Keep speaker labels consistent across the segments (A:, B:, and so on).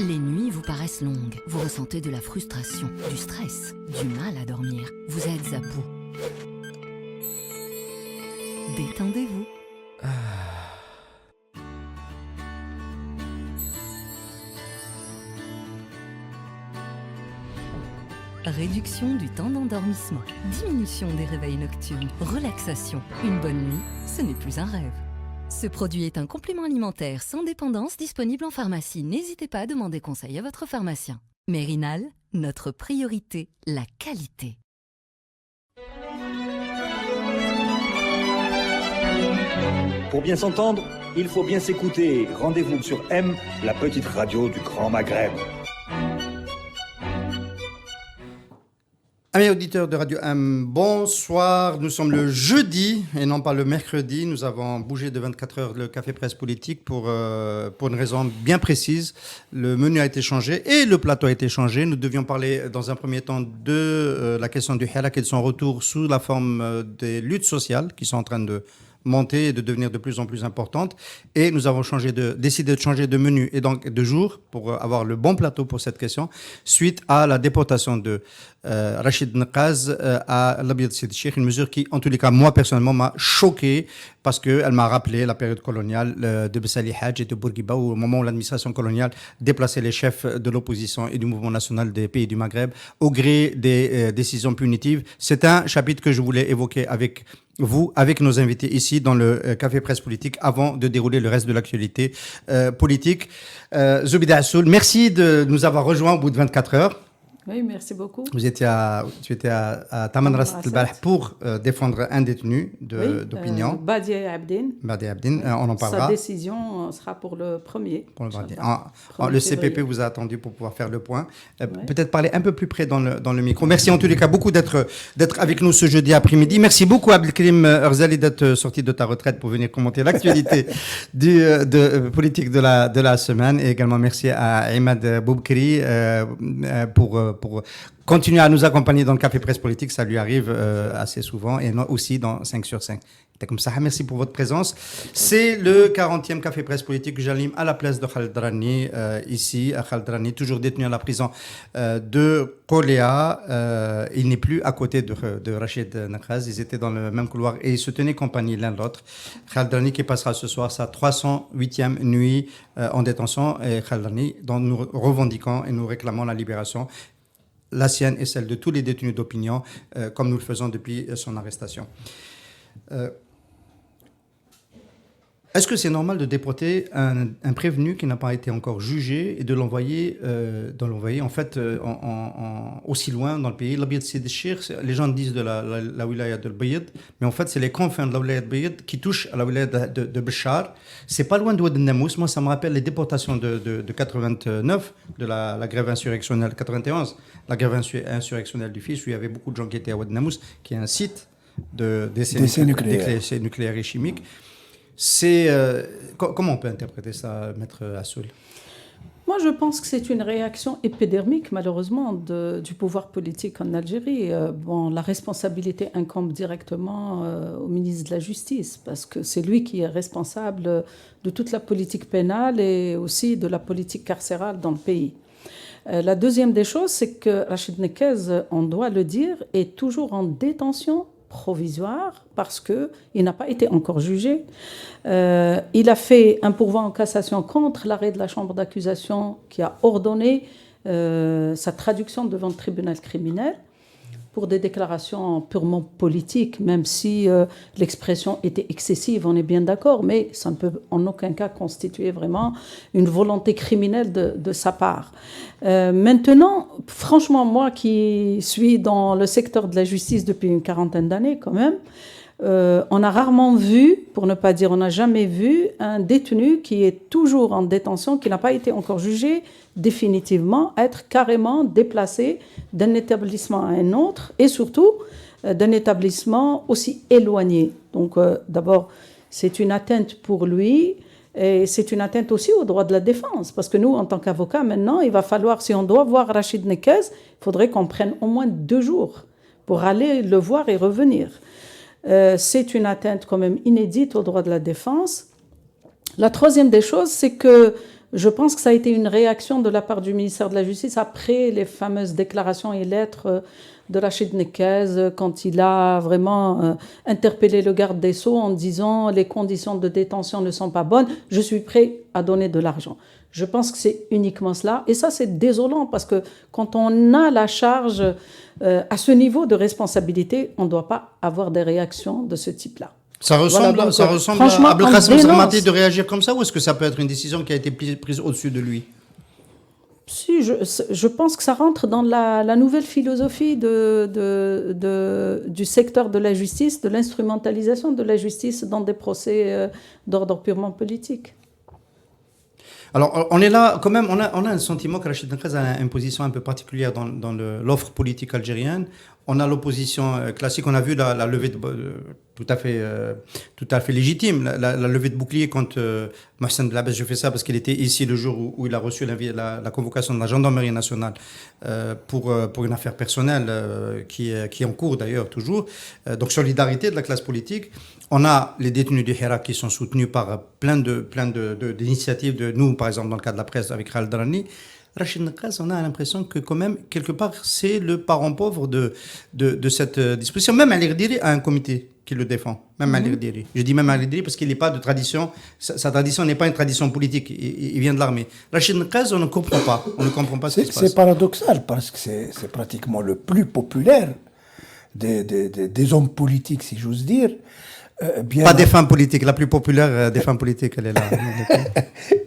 A: Les nuits vous paraissent longues, vous ressentez de la frustration, du stress, du mal à dormir, vous êtes à bout. Détendez-vous. Réduction du temps d'endormissement, diminution des réveils nocturnes, relaxation. Une bonne nuit, ce n'est plus un rêve. Ce produit est un complément alimentaire sans dépendance disponible en pharmacie. N'hésitez pas à demander conseil à votre pharmacien. Mérinal, notre priorité, la qualité.
B: Pour bien s'entendre, il faut bien s'écouter. Rendez-vous sur M, la petite radio du Grand Maghreb.
C: Amis auditeurs de Radio M, bonsoir. Nous sommes le jeudi et non pas le mercredi. Nous avons bougé de 24 heures le café presse politique pour une raison bien précise. Le menu a été changé et le plateau a été changé. Nous devions parler dans un premier temps de la question du Hirak et de son retour sous la forme des luttes sociales qui sont en train de monter et de devenir de plus en plus importantes. Et nous avons décidé de changer de menu et donc de jour pour avoir le bon plateau pour cette question, suite à la déportation de Rachid Nekaz à l'Abiad Sidi Cheikh, une mesure qui, en tous les cas, moi personnellement, m'a choqué parce qu'elle m'a rappelé la période coloniale de Bessali Hadj et de Bourguiba, au moment où l'administration coloniale déplaçait les chefs de l'opposition et du mouvement national des pays du Maghreb au gré des décisions punitives. C'est un chapitre que je voulais évoquer avec vous, avec nos invités ici dans le Café Presse Politique, avant de dérouler le reste de l'actualité politique. Zoubida Assoul, merci de nous avoir rejoints au bout de 24 heures.
D: Oui, merci beaucoup.
C: Tu étais à Taman Ras al-Balh pour défendre un détenu d'opinion.
D: Badi Abdin.
C: Badi Abdin, on en parlera.
D: Sa décision sera pour le 1er.
C: Le CPP vous a attendu pour pouvoir faire le point. Peut-être parler un peu plus près dans le micro. Merci en tous les cas beaucoup d'être avec nous ce jeudi après-midi. Merci beaucoup Abdelkrim Erzali d'être sorti de ta retraite pour venir commenter l'actualité politique de la semaine. Et également merci à Imad Boubkri pour continuer à nous accompagner dans le Café Presse Politique. Ça lui arrive assez souvent et aussi dans 5 sur 5. Comme ça, merci pour votre présence. C'est le 40e Café Presse Politique que j'anime à la place de Khaled Drani, ici, à Khaled Drani, toujours détenu à la prison de Koléa. Il n'est plus à côté de Rachid Nekaz. Ils étaient dans le même couloir et ils se tenaient compagnie l'un de l'autre. Khaled Drani qui passera ce soir sa 308e nuit en détention, et Khaled Drani dont nous revendiquons et nous réclamons la libération, la sienne et celle de tous les détenus d'opinion, comme nous le faisons depuis son arrestation. Est-ce que c'est normal de déporter un prévenu qui n'a pas été encore jugé et de l'envoyer en fait aussi loin dans le pays? L'Abiad Sidi Cheikh, les gens disent de la wilaya de l'Abiad, mais en fait c'est les confins de la wilaya de l'Abiad qui touchent à la wilaya de Béchar. C'est pas loin de Oued Namous. Moi ça me rappelle les déportations de 89, de la grève insurrectionnelle, 91, la grève insurrectionnelle du Fils, où il y avait beaucoup de gens qui étaient à Oued Namous, qui est un site d'essais nucléaires et chimiques. Comment on peut interpréter ça, Maître Assoul?
D: Moi, je pense que c'est une réaction épidermique, malheureusement, du pouvoir politique en Algérie. La responsabilité incombe directement au ministre de la Justice, parce que c'est lui qui est responsable de toute la politique pénale et aussi de la politique carcérale dans le pays. La deuxième des choses, c'est que Rachid Nekaz, on doit le dire, est toujours en détention provisoire parce qu'il n'a pas été encore jugé. Il a fait un pourvoi en cassation contre l'arrêt de la chambre d'accusation qui a ordonné sa traduction devant le tribunal criminel pour des déclarations purement politiques, même si l'expression était excessive, on est bien d'accord, mais ça ne peut en aucun cas constituer vraiment une volonté criminelle de sa part. Maintenant, franchement, moi qui suis dans le secteur de la justice depuis une 40aine d'années quand même, on a rarement vu, pour ne pas dire on n'a jamais vu, un détenu qui est toujours en détention, qui n'a pas été encore jugé définitivement, être carrément déplacé d'un établissement à un autre et surtout d'un établissement aussi éloigné. Donc d'abord, c'est une atteinte pour lui et c'est une atteinte aussi au droit de la défense parce que nous, en tant qu'avocats, maintenant, il va falloir, si on doit voir Rachid Nekaz, il faudrait qu'on prenne au moins 2 jours pour aller le voir et revenir. C'est une atteinte quand même inédite au droit de la défense. La troisième des choses, c'est que Je pense que ça a été une réaction de la part du ministère de la Justice après les fameuses déclarations et lettres de Rachid Nekez, quand il a vraiment interpellé le garde des Sceaux en disant « les conditions de détention ne sont pas bonnes, je suis prêt à donner de l'argent ». Je pense que c'est uniquement cela. Et ça, c'est désolant parce que quand on a la charge à ce niveau de responsabilité, on ne doit pas avoir des réactions de ce type-là.
C: Ça ressemble,
D: Voilà, donc,
C: ça ressemble
D: franchement,
C: à Abdelkassim
D: on
C: Samati
D: dénonce.
C: de réagir comme ça, ou est-ce que ça peut être une décision qui a été prise au-dessus de lui?
D: Si, je pense que ça rentre dans la nouvelle philosophie du secteur de la justice, de l'instrumentalisation de la justice dans des procès d'ordre purement politique.
C: Alors, on est là, quand même, on a un sentiment que Rachid Nekez a une position un peu particulière dans l'offre politique algérienne. On a l'opposition classique, on a vu la levée de, tout à fait légitime, la levée de bouclier contre Mohsen Blabès. Je fais ça parce qu'il était ici le jour où il a reçu la convocation de la gendarmerie nationale pour une affaire personnelle qui est en cours d'ailleurs toujours. Donc, solidarité de la classe politique. On a les détenus du Hirak qui sont soutenus par plein d'initiatives de nous, par exemple, dans le cas de la presse avec Khaled Drani. Rachid Nekez, on a l'impression que quand même, quelque part, c'est le parent pauvre de cette disposition. Même Al-Irdiri a un comité qui le défend. Même Al-Irdiri. Je dis même Al-Irdiri parce qu'il n'est pas de tradition. Sa tradition n'est pas une tradition politique. Il vient de l'armée. Rachid Nekez, on ne comprend pas. On ne comprend pas ce qui se passe.
E: C'est paradoxal parce que c'est pratiquement le plus populaire des hommes politiques, si j'ose dire.
C: Pas des femmes politiques. La plus populaire des femmes politiques, elle est là.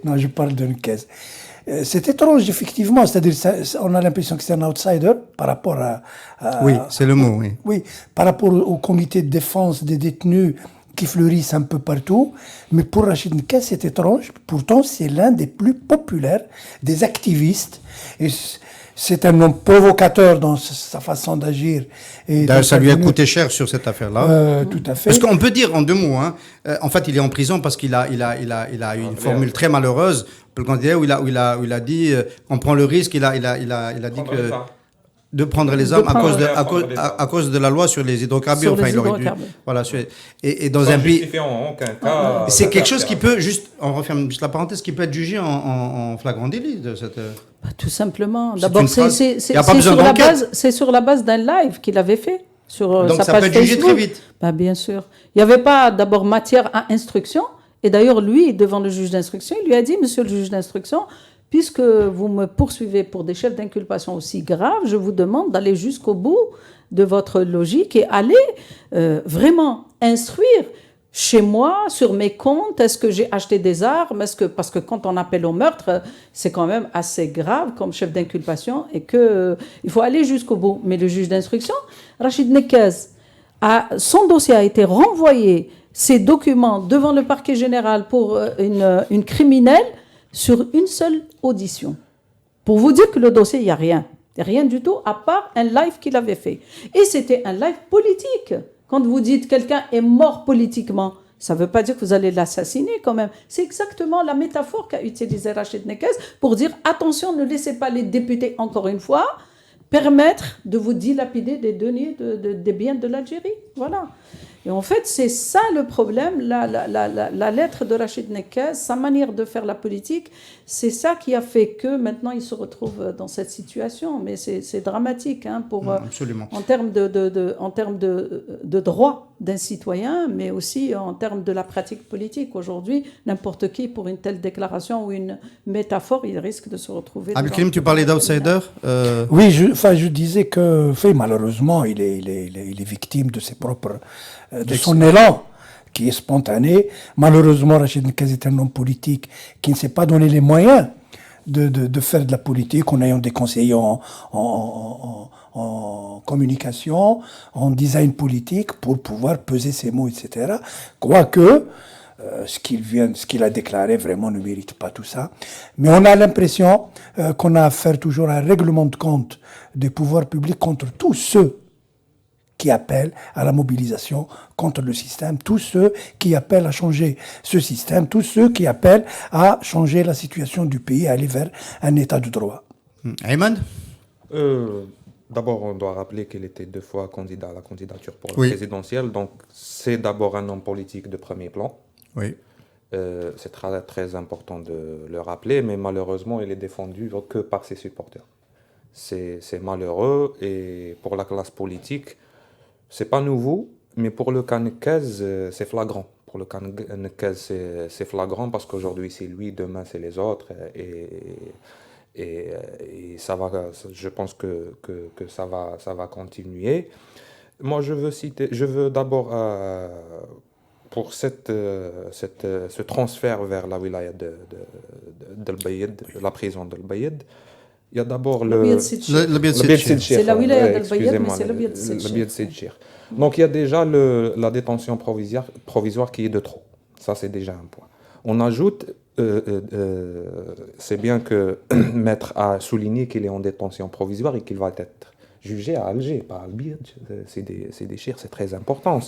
E: Non, je parle de Nekez. C'est étrange, effectivement. C'est-à-dire, on a l'impression que c'est un outsider par rapport à
C: oui, c'est le mot, oui.
E: Oui, par rapport au comité de défense des détenus qui fleurissent un peu partout. Mais pour Rachid Nekez, c'est étrange. Pourtant, c'est l'un des plus populaires des activistes. Et c'est un homme provocateur dans sa façon d'agir.
C: D'ailleurs, ça lui a coûté cher sur cette affaire-là.
E: Tout à fait.
C: Parce qu'on peut dire en deux mots, hein, en fait, il est en prison parce qu'il a eu une formule très malheureuse pour le candidat où il a dit on prend le risque. Il a dit que de prendre les armes à cause de la loi sur les hydrocarbures.
D: Sur les
C: il aurait dû, voilà, et dans un pays, c'est quelque chose qui peut juste, on referme juste la parenthèse, qui peut être jugé en flagrant délit de cette.
D: Tout simplement.
C: C'est
D: D'abord,
C: une phrase. Il y a pas besoin d'enquête.
D: c'est sur la base d'un live qu'il avait fait sur
C: Donc
D: sa
C: ça
D: page
C: peut être jugé
D: Facebook.
C: très vite.
D: Bah, bien sûr. Il n'y avait pas d'abord matière à instruction. Et d'ailleurs, lui, devant le juge d'instruction, il lui a dit, monsieur le juge d'instruction, puisque vous me poursuivez pour des chefs d'inculpation aussi graves, je vous demande d'aller jusqu'au bout de votre logique et aller vraiment instruire chez moi, sur mes comptes, est-ce que j'ai acheté des armes, parce que quand on appelle au meurtre, c'est quand même assez grave comme chef d'inculpation et il faut aller jusqu'au bout. Mais le juge d'instruction, Rachid Nekez, son dossier a été renvoyé, ses documents devant le parquet général pour une criminelle sur une seule audition. Pour vous dire que le dossier, il n'y a rien. Rien du tout, à part un live qu'il avait fait. Et c'était un live politique. Quand vous dites quelqu'un est mort politiquement, ça ne veut pas dire que vous allez l'assassiner quand même. C'est exactement la métaphore qu'a utilisée Rachid Nekez pour dire attention, ne laissez pas les députés, encore une fois, permettre de vous dilapider des deniers des biens de l'Algérie. Voilà. Et en fait, c'est ça le problème, la lettre de Rachid Nekez, sa manière de faire la politique, c'est ça qui a fait que maintenant il se retrouve dans cette situation. Mais c'est dramatique hein,
C: Absolument.
D: en termes de droits d'un citoyen, mais aussi en termes de la pratique politique. Aujourd'hui, n'importe qui, pour une telle déclaration ou une métaphore, il risque de se retrouver...
C: Abdelkrim, tu parlais d'outsider
E: Oui, je disais que malheureusement, il est victime de ses propres... de son élan qui est spontané. Malheureusement, Rachid Nekez est un homme politique qui ne s'est pas donné les moyens de faire de la politique en ayant des conseillers en communication, en design politique pour pouvoir peser ses mots, etc. Quoique, ce qu'il a déclaré vraiment ne mérite pas tout ça. Mais on a l'impression qu'on a affaire toujours à un règlement de compte des pouvoirs publics contre tous ceux qui appellent à la mobilisation contre le système, tous ceux qui appellent à changer ce système, tous ceux qui appellent à changer la situation du pays, à aller vers un état de droit.
C: Ayman
F: D'abord, on doit rappeler qu'il était 2 fois candidat à la candidature pour la présidentielle, donc c'est d'abord un homme politique de premier plan.
C: Oui.
F: C'est très, très important de le rappeler, mais malheureusement, il est défendu que par ses supporters. C'est malheureux et pour la classe politique, c'est pas nouveau, mais pour le Kanekez, c'est flagrant. Pour le Kanekez, c'est flagrant parce qu'aujourd'hui c'est lui, demain c'est les autres et ça va, je pense que ça va continuer. Moi, je veux d'abord pour ce transfert vers la wilaya d'El Bayed, la prison d'El Bayed. Il y a d'abord le Bied Sidchir.
D: C'est la wilaya d'El Bayed, mais c'est le Bied
F: Sidchir. Donc il y a déjà la détention provisoire qui est de trop. Ça, c'est déjà un point. On ajoute, c'est bien que Maître a souligné qu'il est en détention provisoire et qu'il va être jugé à Alger, pas à Al-Bied. C'est des chirs, c'est très important.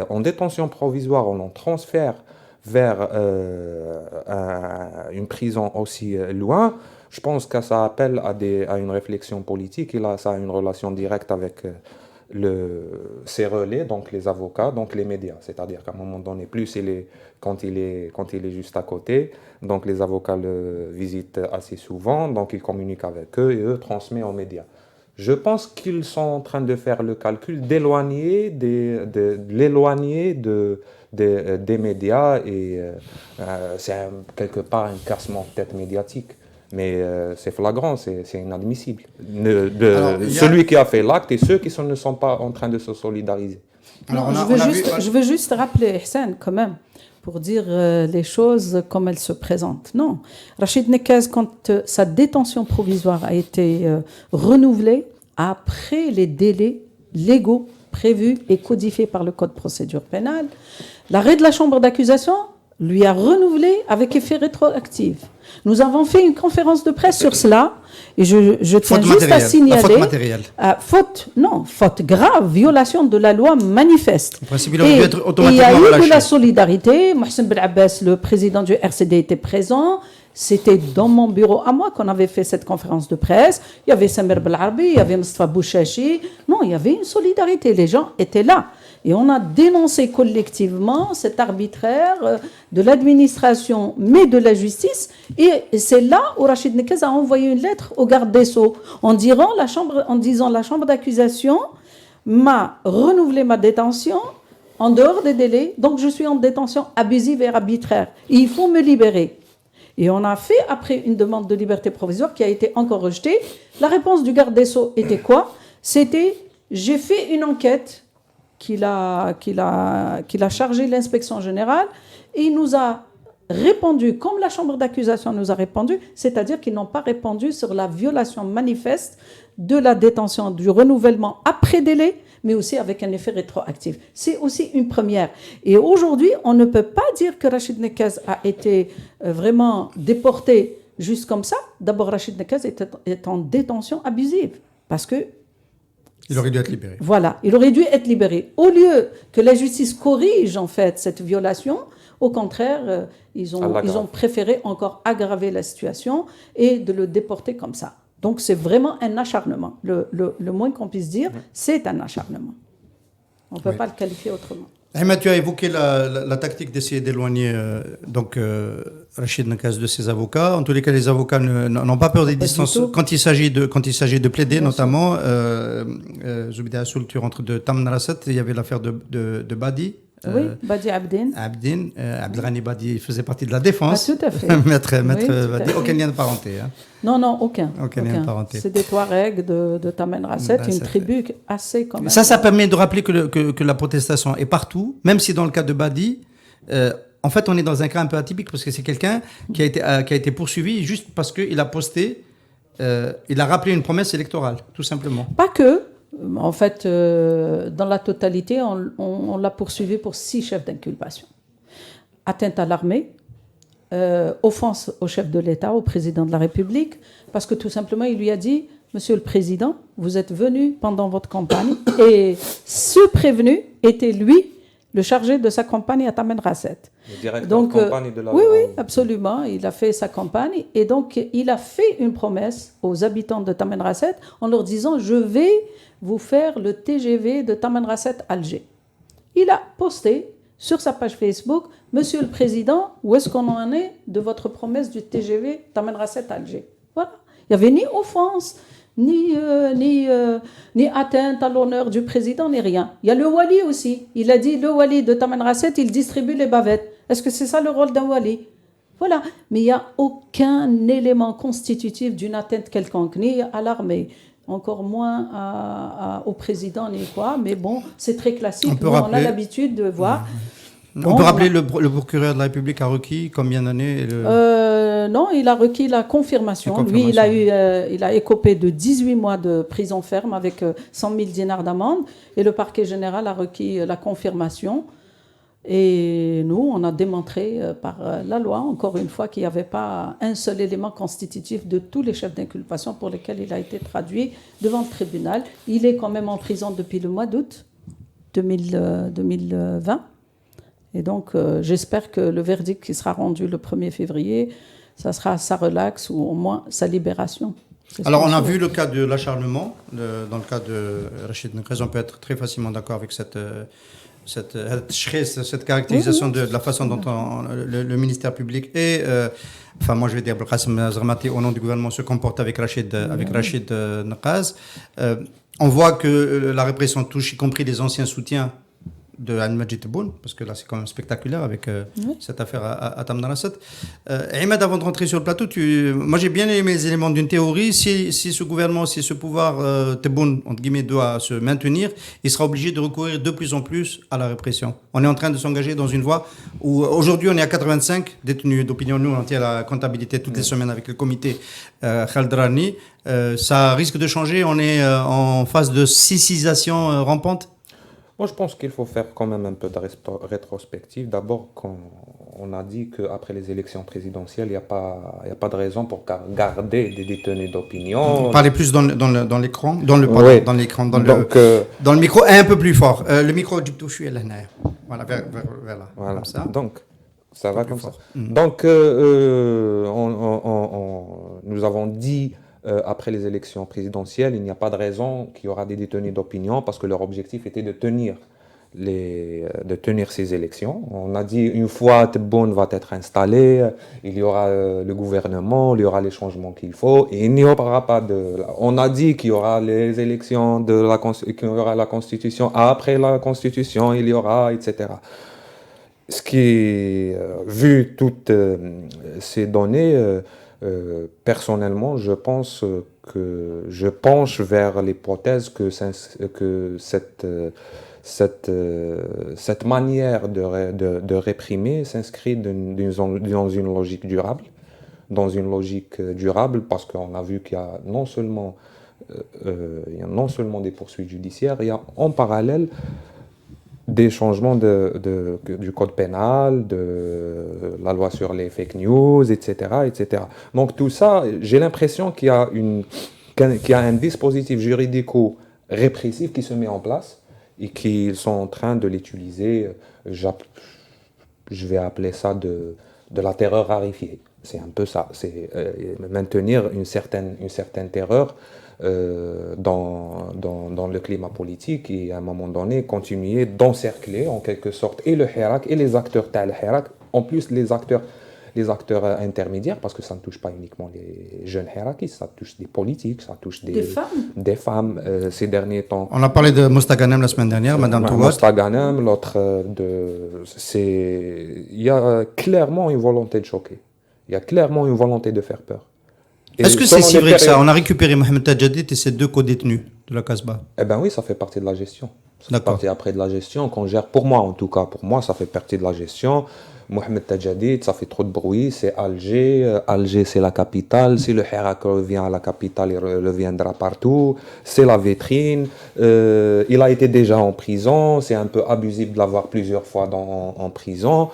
F: En détention provisoire, on en transfère vers une prison aussi loin. Je pense que ça appelle à une réflexion politique et là, ça a une relation directe avec ses relais, donc les avocats, donc les médias. C'est-à-dire qu'à un moment donné, plus quand il est juste à côté, donc les avocats le visitent assez souvent, donc il communique avec eux et eux transmettent aux médias. Je pense qu'ils sont en train de faire le calcul d'éloigner l'éloigner des médias et c'est quelque part un cassement de tête médiatique. Mais c'est flagrant, c'est inadmissible. Celui qui a fait l'acte et ceux qui ne sont pas en train de se solidariser.
D: Alors, je veux juste rappeler, Hussein, quand même, pour dire les choses comme elles se présentent. Non, Rachid Nekez, quand sa détention provisoire a été renouvelée, après les délais légaux prévus et codifiés par le Code de procédure pénale, l'arrêt de la chambre d'accusation lui a renouvelé avec effet rétroactif. Nous avons fait une conférence de presse sur cela et je tiens juste à signaler...
C: La faute matérielle.
D: Faute grave, violation de la loi manifeste.
C: En principe, il aurait dû être automatiquement
D: il y a eu
C: relâché.
D: de la solidarité. Mohsen Ben Abbas, le président du RCD, était présent. C'était dans mon bureau à moi qu'on avait fait cette conférence de presse. Il y avait Samir Belarbi, il y avait Mustafa Bouchachi. Non, il y avait une solidarité. Les gens étaient là. Et on a dénoncé collectivement cet arbitraire de l'administration, mais de la justice. Et c'est là où Rachid Nekez a envoyé une lettre au garde des Sceaux en disant la chambre d'accusation m'a renouvelé ma détention en dehors des délais, donc je suis en détention abusive et arbitraire. Et il faut me libérer. Et on a fait après une demande de liberté provisoire qui a été encore rejetée. La réponse du garde des Sceaux était quoi? C'était j'ai fait une enquête qu'il a chargé l'inspection générale et il nous a répondu comme la chambre d'accusation nous a répondu, c'est-à-dire qu'ils n'ont pas répondu sur la violation manifeste de la détention, du renouvellement après délai, mais aussi avec un effet rétroactif. C'est aussi une première. Et aujourd'hui, on ne peut pas dire que Rachid Nekez a été vraiment déporté juste comme ça. D'abord, Rachid Nekez est en détention abusive parce que
C: il aurait dû être libéré.
D: Voilà, il aurait dû être libéré. Au lieu que la justice corrige en fait cette violation, au contraire, ils ont préféré encore aggraver la situation et de le déporter comme ça. Donc c'est vraiment un acharnement. Le moins qu'on puisse dire, c'est un acharnement. On ne peut pas le qualifier autrement.
C: Ahmed, tu as évoqué la tactique d'essayer d'éloigner Rachid Nekez de ses avocats. En tous les cas, les avocats n'ont pas peur des distances. Quand il s'agit de plaider, bien notamment, Zoubida Assoul, tu rentres de Taman Rasset, il y avait l'affaire de Badi.
D: Oui, Badi Abdin.
C: Abdelghani Badi faisait partie de la défense.
D: Ah, tout à fait.
C: Maître Badi, aucun lien de parenté. Hein.
D: Non, aucun.
C: Aucun lien de parenté.
D: C'est des Touaregs de Taman Rasset, une tribu assez quand même.
C: Ça permet de rappeler que la protestation est partout, même si dans le cas de Badi, en fait, on est dans un cas un peu atypique parce que c'est quelqu'un qui a été poursuivi juste parce qu'il a posté, il a rappelé une promesse électorale, tout simplement.
D: Pas que. En fait, dans la totalité, on l'a poursuivi pour 6 chefs d'inculpation. Atteinte à l'armée, offense au chef de l'État, au président de la République, parce que tout simplement, il lui a dit « Monsieur le Président, vous êtes venu pendant votre campagne » et ce prévenu était lui, le chargé de sa campagne à Taman Rasset.
F: Le directeur de campagne de la...
D: Oui, absolument. Il a fait sa campagne et donc il a fait une promesse aux habitants de Taman Rasset en leur disant « Je vais vous faire le TGV de Taman Rasset Alger ». Il a posté sur sa page Facebook, Monsieur le Président, où est-ce qu'on en est de votre promesse du TGV Taman Rasset Alger? Voilà. Il n'y avait ni offense, ni atteinte à l'honneur du président, ni rien. Il y a le wali aussi. Il a dit, le wali de Taman Rasset, il distribue les bavettes. Est-ce que c'est ça le rôle d'un wali? Voilà. Mais il n'y a aucun élément constitutif d'une atteinte quelconque, ni à l'armée, encore moins au président, ni quoi. Mais bon, c'est très classique. On a l'habitude de voir.
C: On peut rappeler le procureur de la République a requis combien d'années
D: Non, il a requis la confirmation. Lui, il a écopé de 18 mois de prison ferme avec 100 000 dinars d'amende. Et le parquet général a requis la confirmation. Et nous, on a démontré par la loi, encore une fois, qu'il n'y avait pas un seul élément constitutif de tous les chefs d'inculpation pour lesquels il a été traduit devant le tribunal. Il est quand même en prison depuis le mois d'août 2020. Et donc, j'espère que le verdict qui sera rendu le 1er février, ça sera sa relaxe ou au moins sa libération.
C: Alors, on a vu le cas de l'acharnement. Dans le cas de Rachid Nekraz, on peut être très facilement d'accord avec cette caractérisation de la façon dont le ministère public et, enfin, moi je vais dire Abdelkassim Zermati au nom du gouvernement se comporte avec Rachid Nekraz. On voit que la répression touche y compris les anciens soutiens de Al-Majid Tebboune, parce que là c'est quand même spectaculaire avec cette affaire à Taman Rasset. Ahmed, avant de rentrer sur le plateau, moi j'ai bien aimé les éléments d'une théorie. Si ce gouvernement, si ce pouvoir Tebboune, entre guillemets, doit se maintenir, il sera obligé de recourir de plus en plus à la répression. On est en train de s'engager dans une voie où aujourd'hui on est à 85 détenus d'opinion. Nous on tient la comptabilité toutes les semaines avec le comité Khaled Rani. Ça risque de changer, on est en phase de sicisation rampante.
F: Moi, je pense qu'il faut faire quand même un peu de rétrospective. D'abord, quand on a dit qu'après les élections présidentielles, il n'y a pas de raison pour garder des détenus d'opinion.
C: Parlez plus dans l'écran, dans le micro, un peu plus fort. Le micro du touche est là. Voilà, vers là.
F: Voilà.
C: Comme ça.
F: Donc, ça va comme ça.
C: Mm.
F: Donc, nous avons dit après les élections présidentielles, il n'y a pas de raison qu'il y aura des détenus d'opinion parce que leur objectif était de tenir ces élections. On a dit une fois Tebboune va être installé, il y aura le gouvernement, il y aura les changements qu'il faut et il n'y aura pas de... On a dit qu'il y aura les élections, qu'il y aura la Constitution, après la Constitution, il y aura, etc. Ce qui, vu toutes ces données, personnellement, je pense que je penche vers l'hypothèse que cette manière de réprimer s'inscrit dans une logique durable. Parce qu'on a vu qu'il y a non seulement des poursuites judiciaires, il y a en parallèle des changements du code pénal, de la loi sur les fake news, etc., etc. Donc tout ça, j'ai l'impression qu'il y a un dispositif juridico-répressif qui se met en place et qu'ils sont en train de l'utiliser, je vais appeler ça de la terreur raréfiée. C'est un peu ça, c'est maintenir une certaine terreur dans le climat politique et à un moment donné continuer d'encercler en quelque sorte et le Hirak et les acteurs tel Hirak, en plus les acteurs intermédiaires, parce que ça ne touche pas uniquement les jeunes Hirakis, ça touche des politiques, ça touche des femmes ces derniers temps.
C: On a parlé de Mostaganem la semaine dernière, Madame Touat.
F: Mostaganem, il y a clairement une volonté de choquer, il y a clairement une volonté de faire peur.
C: Est-ce que c'est si vrai que ça? On a récupéré Mohamed Tadjadid et ses 2 co-détenus de la Casbah.
F: Eh bien oui, ça fait partie de la gestion. Ça fait partie après de la gestion qu'on gère. Pour moi, ça fait partie de la gestion. Mohamed Tadjadid, ça fait trop de bruit. C'est Alger. Alger, c'est la capitale. Si le Hirak revient à la capitale, il reviendra partout. C'est la vitrine. Il a été déjà en prison. C'est un peu abusif de l'avoir plusieurs fois en prison.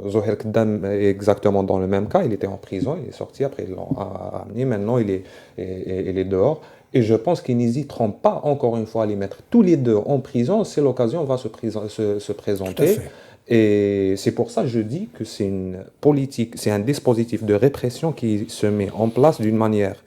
F: Zoher Kdam est exactement dans le même cas, il était en prison, il est sorti, après ils l'ont amené, maintenant il est dehors. Et je pense qu'ils n'hésiteront pas encore une fois à les mettre tous les deux en prison, si l'occasion va se présenter. Et c'est pour ça que je dis que c'est une politique, c'est un dispositif de répression qui se met en place d'une manière,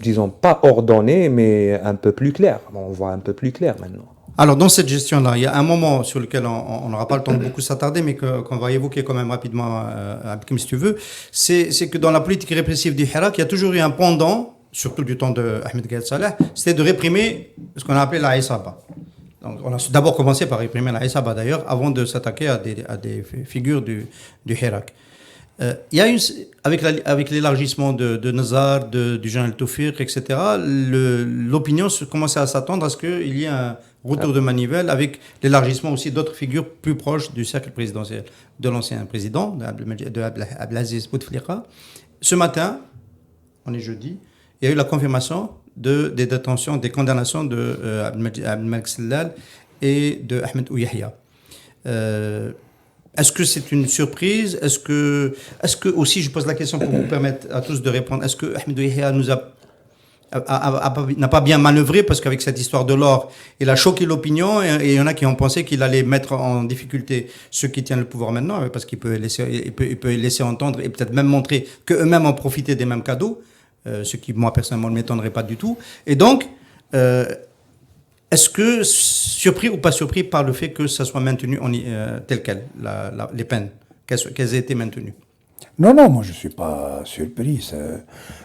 F: disons pas ordonnée, mais un peu plus claire. On voit un peu plus clair maintenant.
C: Alors, dans cette gestion-là, il y a un moment sur lequel on n'aura pas le temps de beaucoup s'attarder, mais qu'on va évoquer quand même rapidement, Abdelkrim, si tu veux, c'est que dans la politique répressive du Hirak, il y a toujours eu un pendant, surtout du temps de Ahmed Gaïd Saleh, c'était de réprimer ce qu'on a appelé la Isaba. Donc, on a d'abord commencé par réprimer la Isaba, d'ailleurs, avant de s'attaquer à des figures du Hirak. Il y a avec l'élargissement de Nazar, du Jean El-Tawfiq, etc., l'opinion commençait à s'attendre à ce qu'il y ait un retour de manivelle avec l'élargissement aussi d'autres figures plus proches du cercle présidentiel de l'ancien président, d'Abdelaziz Bouteflika. Ce matin, on est jeudi, il y a eu la confirmation des détentions, des condamnations de Abdelmalek Sellal et de Ahmed Ouyahia. Est-ce que c'est une surprise? Est-ce que aussi, je pose la question pour vous permettre à tous de répondre, est-ce que Ahmed Ouyahia n'a pas bien manœuvré, parce qu'avec cette histoire de l'or, il a choqué l'opinion, et il y en a qui ont pensé qu'il allait mettre en difficulté ceux qui tiennent le pouvoir maintenant, parce qu'il peut laisser entendre et peut-être même montrer qu'eux-mêmes ont profité des mêmes cadeaux, ce qui, moi, personnellement, ne m'étonnerait pas du tout. Et donc, est-ce que, surpris ou pas surpris par le fait que ça soit maintenu tel quel, les peines, qu'elles aient été maintenues?
E: Non, moi je ne suis pas surpris.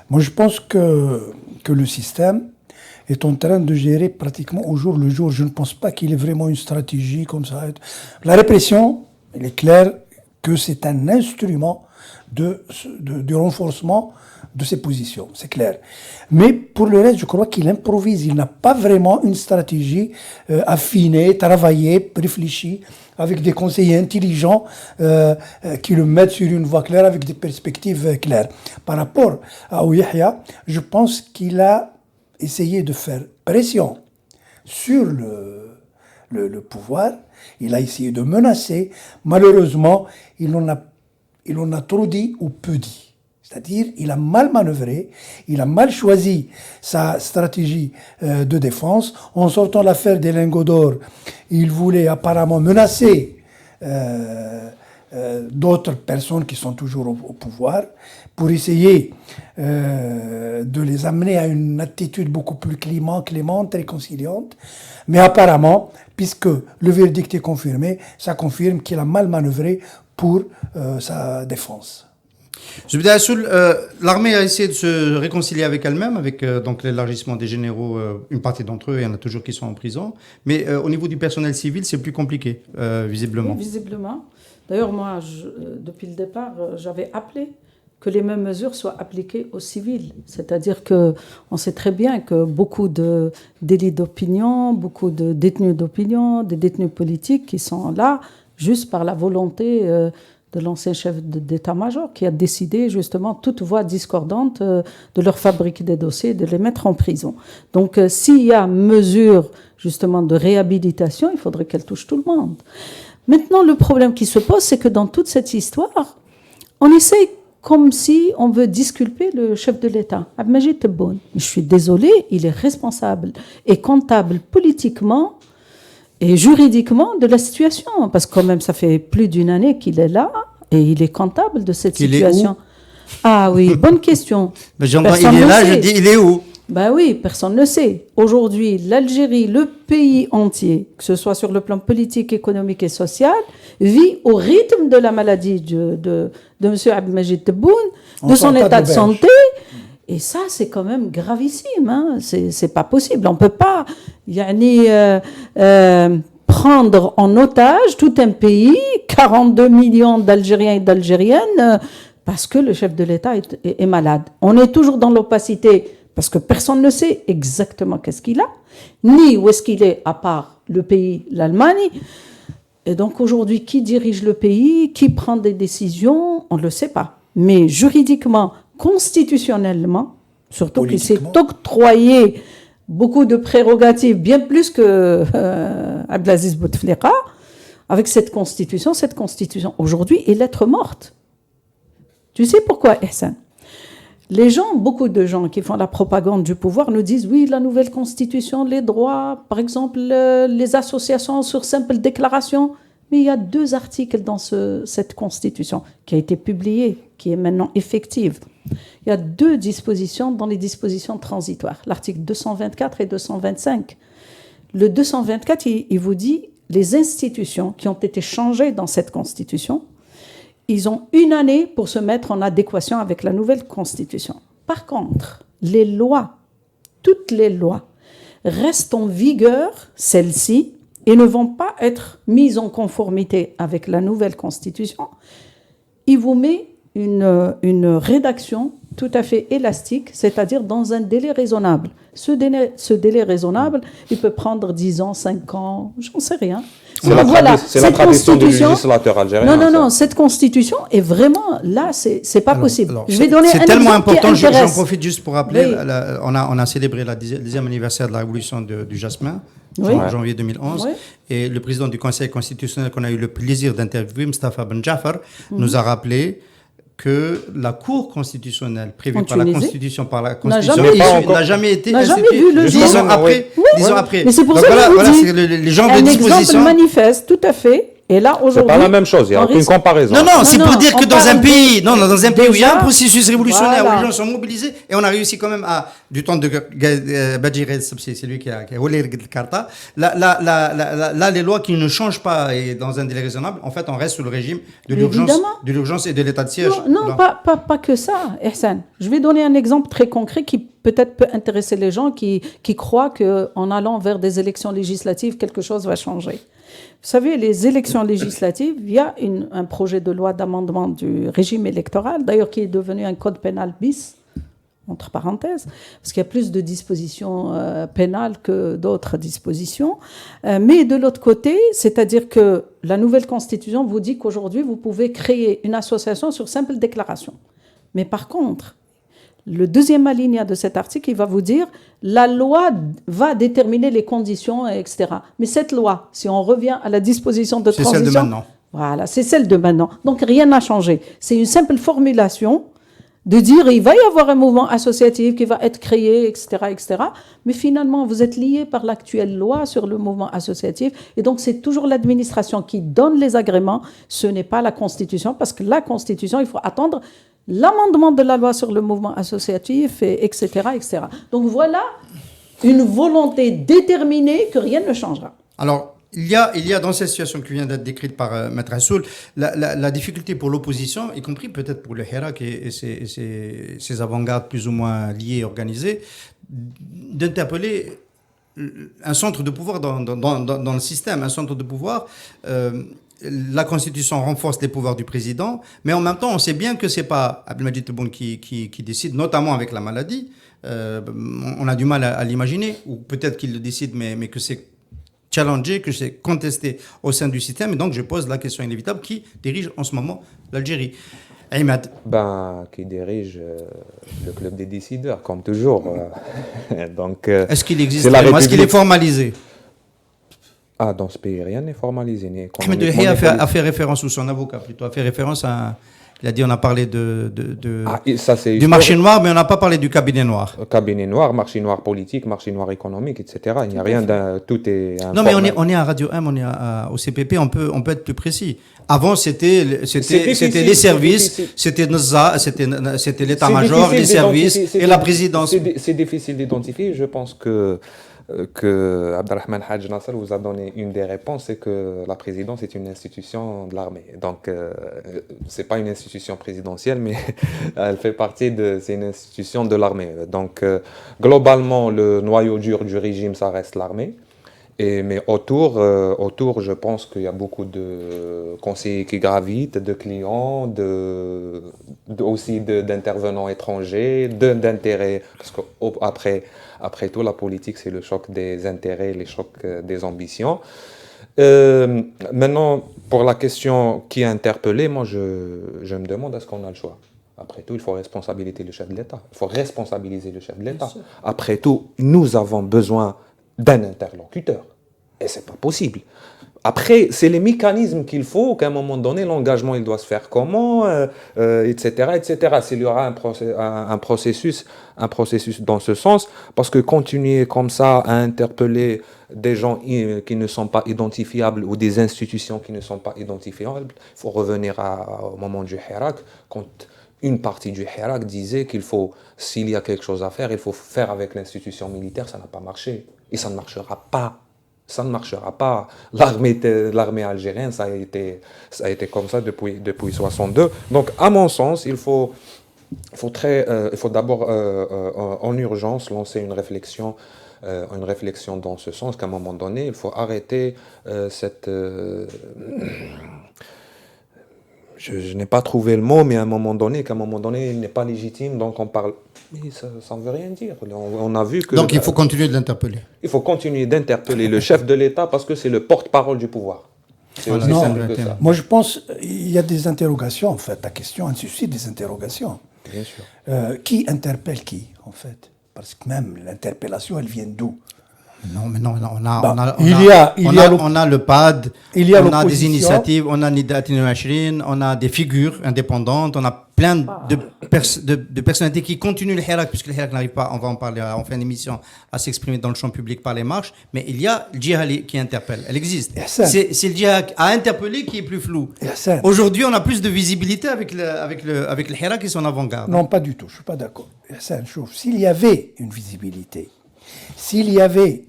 E: Moi je pense que le système est en train de gérer pratiquement au jour le jour. Je ne pense pas qu'il ait vraiment une stratégie comme ça. La répression, il est clair que c'est un instrument de renforcement de ses positions, c'est clair. Mais pour le reste, je crois qu'il improvise. Il n'a pas vraiment une stratégie affinée, travaillée, réfléchie, avec des conseillers intelligents qui le mettent sur une voie claire, avec des perspectives claires. Par rapport à Ouyahia, je pense qu'il a essayé de faire pression sur le pouvoir. Il a essayé de menacer. Malheureusement, il en a trop dit ou peu dit. C'est-à-dire, il a mal manœuvré, il a mal choisi sa stratégie de défense. En sortant l'affaire des lingots d'or, il voulait apparemment menacer d'autres personnes qui sont toujours au pouvoir pour essayer de les amener à une attitude beaucoup plus clémente, réconciliante. Mais apparemment, puisque le verdict est confirmé, ça confirme qu'il a mal manœuvré pour sa défense.
C: Zubida Assoul, l'armée a essayé de se réconcilier avec elle-même, avec donc l'élargissement des généraux, une partie d'entre eux, il y en a toujours qui sont en prison. Mais au niveau du personnel civil, c'est plus compliqué, visiblement.
D: Oui, visiblement. D'ailleurs, moi, depuis le départ, j'avais appelé que les mêmes mesures soient appliquées aux civils. C'est-à-dire qu'on sait très bien que beaucoup de délits d'opinion, beaucoup de détenus d'opinion, des détenus politiques qui sont là juste par la volonté de l'ancien chef d'état-major qui a décidé justement, toute voix discordante, de leur fabriquer des dossiers, de les mettre en prison. Donc s'il y a mesure justement de réhabilitation, il faudrait qu'elle touche tout le monde. Maintenant, le problème qui se pose, c'est que dans toute cette histoire, on essaie comme si on veut disculper le chef de l'État, Abdelmajid Tebboune. Je suis désolée, il est responsable et comptable politiquement et juridiquement de la situation, parce que quand même, ça fait plus d'une année qu'il est là, et il est comptable de cette situation. Ah oui, bonne question.
C: Mais j'entends, il est là, je dis, il est où?
D: Ben oui, personne ne sait. Aujourd'hui, l'Algérie, le pays entier, que ce soit sur le plan politique, économique et social, vit au rythme de la maladie de M. Abdelmajid Tebboune, de son état de santé. Et ça, c'est quand même gravissime. Hein. C'est pas possible. On peut pas prendre en otage tout un pays, 42 millions d'Algériens et d'Algériennes, parce que le chef de l'État est malade. On est toujours dans l'opacité, parce que personne ne sait exactement qu'est-ce qu'il a, ni où est-ce qu'il est, à part le pays, l'Allemagne. Et donc aujourd'hui, qui dirige le pays, qui prend des décisions, on ne le sait pas. Mais juridiquement, constitutionnellement, surtout qu'il s'est octroyé beaucoup de prérogatives, bien plus que Abdelaziz Bouteflika, avec cette constitution aujourd'hui est lettre morte. Tu sais pourquoi, Ihsan? Beaucoup de gens qui font la propagande du pouvoir nous disent oui, la nouvelle constitution, les droits, par exemple les associations sur simple déclaration. Mais il y a 2 articles dans cette constitution qui a été publiée, qui est maintenant effective. Il y a 2 dispositions dans les dispositions transitoires, l'article 224 et 225. Le 224, il vous dit les institutions qui ont été changées dans cette constitution, ils ont 1 année pour se mettre en adéquation avec la nouvelle constitution. Par contre, les lois, toutes les lois, restent en vigueur, celles-ci, et ne vont pas être mises en conformité avec la nouvelle constitution. Il vous met une rédaction tout à fait élastique, c'est-à-dire dans un délai raisonnable. Ce délai raisonnable, il peut prendre 10 ans, 5 ans, j'en sais rien.
F: C'est la tradition du législateur algérien.
D: Non, cette constitution est vraiment, là, c'est pas possible.
C: Alors,
D: je vais donner un
C: c'est tellement
D: exemple
C: important,
D: qui intéresse.
C: j'en profite juste pour rappeler,
D: Oui.
C: on a célébré le 10e anniversaire de la révolution du Jasmin,
D: Oui.
C: en janvier 2011,
D: Oui.
C: et le président du Conseil constitutionnel qu'on a eu le plaisir d'interviewer, Mustafa Ben Jafar, nous a rappelé que la Cour constitutionnelle prévue
D: En
C: par la
D: Tunisie
C: Constitution, n'a
D: jamais
C: été
D: vu le
C: 10
D: jour.
C: ans après.
D: Oui.
C: 10 ans après.
D: Mais c'est pour
C: Donc
D: ça que je vous dis,
C: c'est les genres de
D: un exemple
C: dispositions.
D: manifeste, tout à fait. Et là, aujourd'hui,
F: C'est pas la même chose, il n'y a
D: on
F: aucune
D: risque-
F: comparaison.
C: Non, c'est pour dire
D: on
C: que dans
D: parle
C: un pays, dans un pays où il y a un
D: déjà,
C: processus révolutionnaire,
D: voilà.
C: où les gens sont mobilisés, et on a réussi quand même du temps de Badji Rez, c'est lui qui a roulé le Karta, là, les lois qui ne changent pas et dans un délai raisonnable, en fait, on reste sous le régime de l'urgence et de l'état de siège.
D: Non, pas que ça, Ihsan. Je vais donner un exemple très concret qui peut-être peut intéresser les gens qui croient qu'en allant vers des élections législatives, quelque chose va changer. Vous savez, les élections législatives, il y a un projet de loi d'amendement du régime électoral, d'ailleurs qui est devenu un code pénal bis, entre parenthèses, parce qu'il y a plus de dispositions pénales que d'autres dispositions. Mais de l'autre côté, c'est-à-dire que la nouvelle constitution vous dit qu'aujourd'hui, vous pouvez créer une association sur simple déclaration. Mais par contre, le deuxième alinéa de cet article, il va vous dire la loi va déterminer les conditions, etc. Mais cette loi, si on revient à la disposition de transition...
C: C'est celle de maintenant.
D: Voilà, c'est celle de maintenant. Donc rien n'a changé. C'est une simple formulation de dire il va y avoir un mouvement associatif qui va être créé, etc., etc. Mais finalement, vous êtes lié par l'actuelle loi sur le mouvement associatif. Et donc, c'est toujours l'administration qui donne les agréments. Ce n'est pas la Constitution, parce que la Constitution, il faut attendre l'amendement de la loi sur le mouvement associatif, etc., etc. Donc, voilà une volonté déterminée que rien ne changera.
C: Alors, il y a dans cette situation qui vient d'être décrite par Maître Assoul, la difficulté pour l'opposition, y compris peut-être pour le Hirak et ses avant-gardes plus ou moins liés et organisés, d'interpeller un centre de pouvoir dans le système, un centre de pouvoir. La Constitution renforce les pouvoirs du président, mais en même temps, on sait bien que c'est pas Abdelmadjid Tebboune qui décide, notamment avec la maladie. On a du mal à l'imaginer, ou peut-être qu'il le décide, mais que c'est challengé, que c'est contesté au sein du système. Et donc, je pose la question inévitable, qui dirige en ce moment l'Algérie? Ahmed.
F: Qui dirige le club des décideurs, comme toujours. Donc,
C: est-ce qu'il existe
F: c'est la
C: vraiment? Est-ce qu'il est
F: République.
C: formalisé?
F: Dans ce pays, rien n'est formalisé.
C: Ahmed Dehi a fait référence, ou son avocat plutôt, a fait référence à... Il a dit, on a parlé du marché noir, mais on n'a pas parlé du cabinet noir.
F: Cabinet noir, marché noir politique, marché noir économique, etc. Il n'y a rien tout est
C: Non, mais on est à Radio M, on est au CPP, on peut être plus précis. Avant, c'était les services, c'était Nza, c'était l'état-major, les services et la présidence.
F: C'est difficile d'identifier. Je pense que Abdelrahman Hadj Nasser vous a donné une des réponses, c'est que la présidence est une institution de l'armée. Donc, c'est pas une institution présidentielle, mais elle fait partie c'est une institution de l'armée. Donc, globalement, le noyau dur du régime, ça reste l'armée. Mais autour, je pense qu'il y a beaucoup de conseillers qui gravitent, de clients, aussi d'intervenants étrangers, d'intérêts. Parce qu'après tout, la politique, c'est le choc des intérêts, les chocs des ambitions. Maintenant, pour la question qui est interpellée, moi, je me demande est-ce qu'on a le choix. Après tout, il faut responsabiliser le chef de l'État. Il faut responsabiliser le chef de l'État. Après tout, nous avons besoin d'un interlocuteur. Et ce n'est pas possible. Après, c'est les mécanismes qu'il faut, qu'à un moment donné, l'engagement, il doit se faire comment, etc., etc. S'il y aura un processus dans ce sens, parce que continuer comme ça à interpeller des gens qui ne sont pas identifiables ou des institutions qui ne sont pas identifiables, il faut revenir au moment du Hirak, quand une partie du Hirak disait qu'il faut, s'il y a quelque chose à faire, il faut faire avec l'institution militaire. Ça n'a pas marché et ça ne marchera pas ça ne marchera pas. L'armée algérienne, ça a été comme ça depuis 1962. Donc, à mon sens, il faut d'abord en urgence lancer une réflexion dans ce sens qu'à un moment donné, il faut arrêter cette... je n'ai pas trouvé le mot, mais qu'à un moment donné, il n'est pas légitime, donc on parle... Mais ça ne veut rien dire. On a vu que...
C: Donc il faut continuer de l'interpeller.
F: Il faut continuer d'interpeller le chef de l'État parce que c'est le porte-parole du pouvoir. C'est aussi simple que ça.
E: Moi, je pense qu'il y a des interrogations, en fait. Ta question, elle suscite des interrogations.
F: Bien sûr.
E: Qui interpelle qui, en fait? Parce que même l'interpellation, elle vient d'où?
C: Non, mais non, on a le PAD, on a des initiatives, on a Nida 22, on a des figures indépendantes, on a plein de personnalités qui continuent le Hirak, puisque le Hirak n'arrive pas, on va en parler en fin d'émission, à s'exprimer dans le champ public par les marches, mais il y a le djihad qui interpelle, elle existe. C'est le djihad à interpeller qui est plus flou. Aujourd'hui, on a plus de visibilité avec le Hirak et son avant-garde.
E: Non, pas du tout, je ne suis pas d'accord. S'il y avait une visibilité, s'il y avait